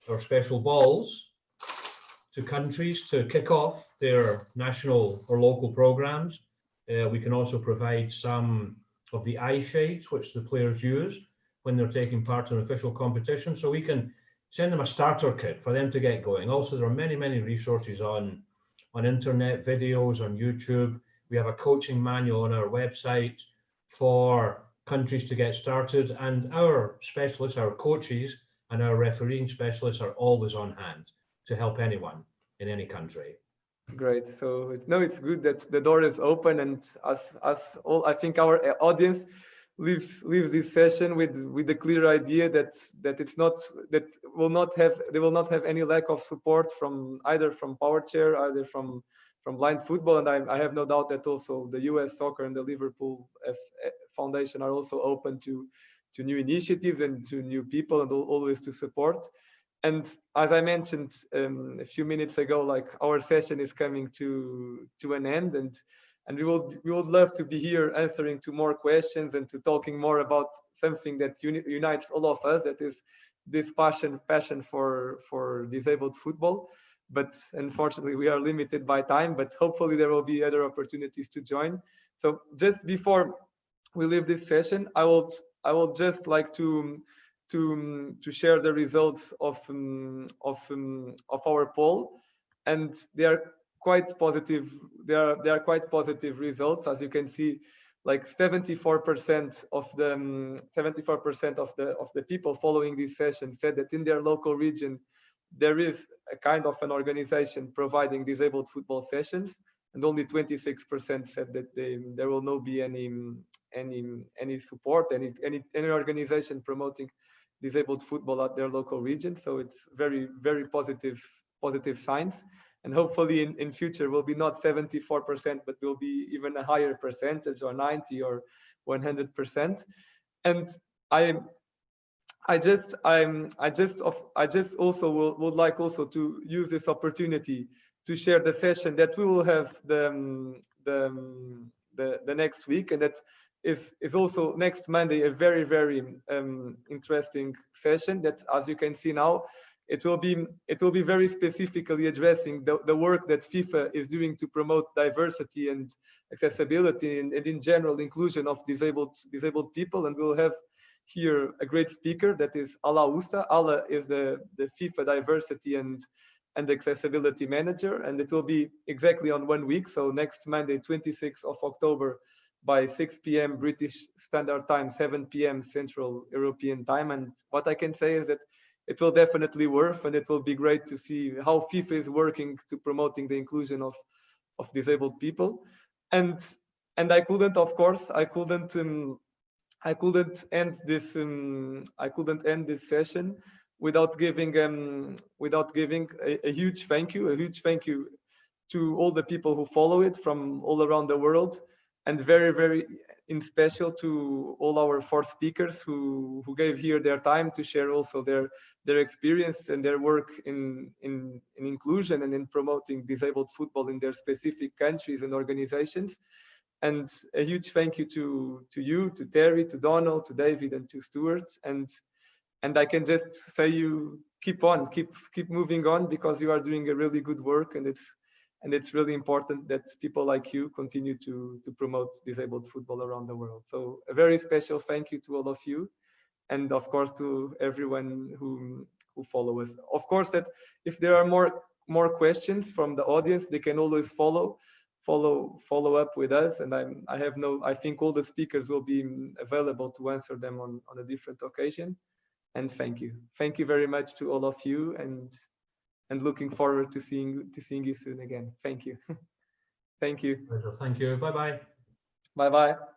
our special balls to countries to kick off their national or local programs. We can also provide some of the eye shades which the players use when they're taking part in official competition. So we can send them a starter kit for them to get going. Also, there are many resources on internet, videos on YouTube. We have a coaching manual on our website for countries to get started, and our specialists, our coaches and our refereeing specialists are always on hand to help anyone in any country. Great. So it's good that the door is open, and as all, I think our audience leaves this session with the clear idea that they will not have any lack of support from either from Powerchair, either from blind football. And I have no doubt that also the US Soccer and the Liverpool Foundation are also open to new initiatives and to new people, and always to support. And as I mentioned a few minutes ago, like, our session is coming to an end, and we would love to be here answering to more questions and to talking more about something that unites all of us, that is this passion for disabled football. But unfortunately, we are limited by time, but hopefully there will be other opportunities to join. So just before we leave this session, I will just like to share the results of our poll, and they are quite positive. They are quite positive results, as you can see. Like 74% of the people following this session said that in their local region there is a kind of an organization providing disabled football sessions, and only 26% said that there will not be any support, any organization promoting disabled football at their local region. So it's very positive signs, and hopefully in future will be not 74%, but will be even a higher percentage, or 90 or 100%. And I just also would like also to use this opportunity to share the session that we will have the next week, and that is also next Monday, a very interesting session that, as you can see now, it will be very specifically addressing the work that FIFA is doing to promote diversity and accessibility, and in general inclusion of disabled people. And we'll have here a great speaker, that is Ala Usta. Ala is the FIFA diversity and accessibility manager, and it will be exactly on 1 week, so next Monday, 26th of October, by 6 p.m. British Standard Time, 7 p.m. Central European Time. And what I can say is that it will definitely work, and it will be great to see how FIFA is working to promoting the inclusion of disabled people. And I couldn't, of course, I couldn't end this session without giving a huge thank you to all the people who follow it from all around the world, and very in special to all our 4 speakers who gave here their time to share also their experience and their work in inclusion and in promoting disabled football in their specific countries and organizations. And a huge thank you to you, to Terri, to Donal, to David, and to Stuart. And I can just say you keep on, keep moving on, because you are doing a really good work, and it's really important that people like you continue to promote disabled football around the world. So a very special thank you to all of you, and of course to everyone who follow us. Of course, that if there are more questions from the audience, they can always follow up with us, and I think all the speakers will be available to answer them on a different occasion. And thank you very much to all of you, and looking forward to seeing you soon again. Thank you. Thank you. Pleasure. Thank you. Bye bye. Bye bye.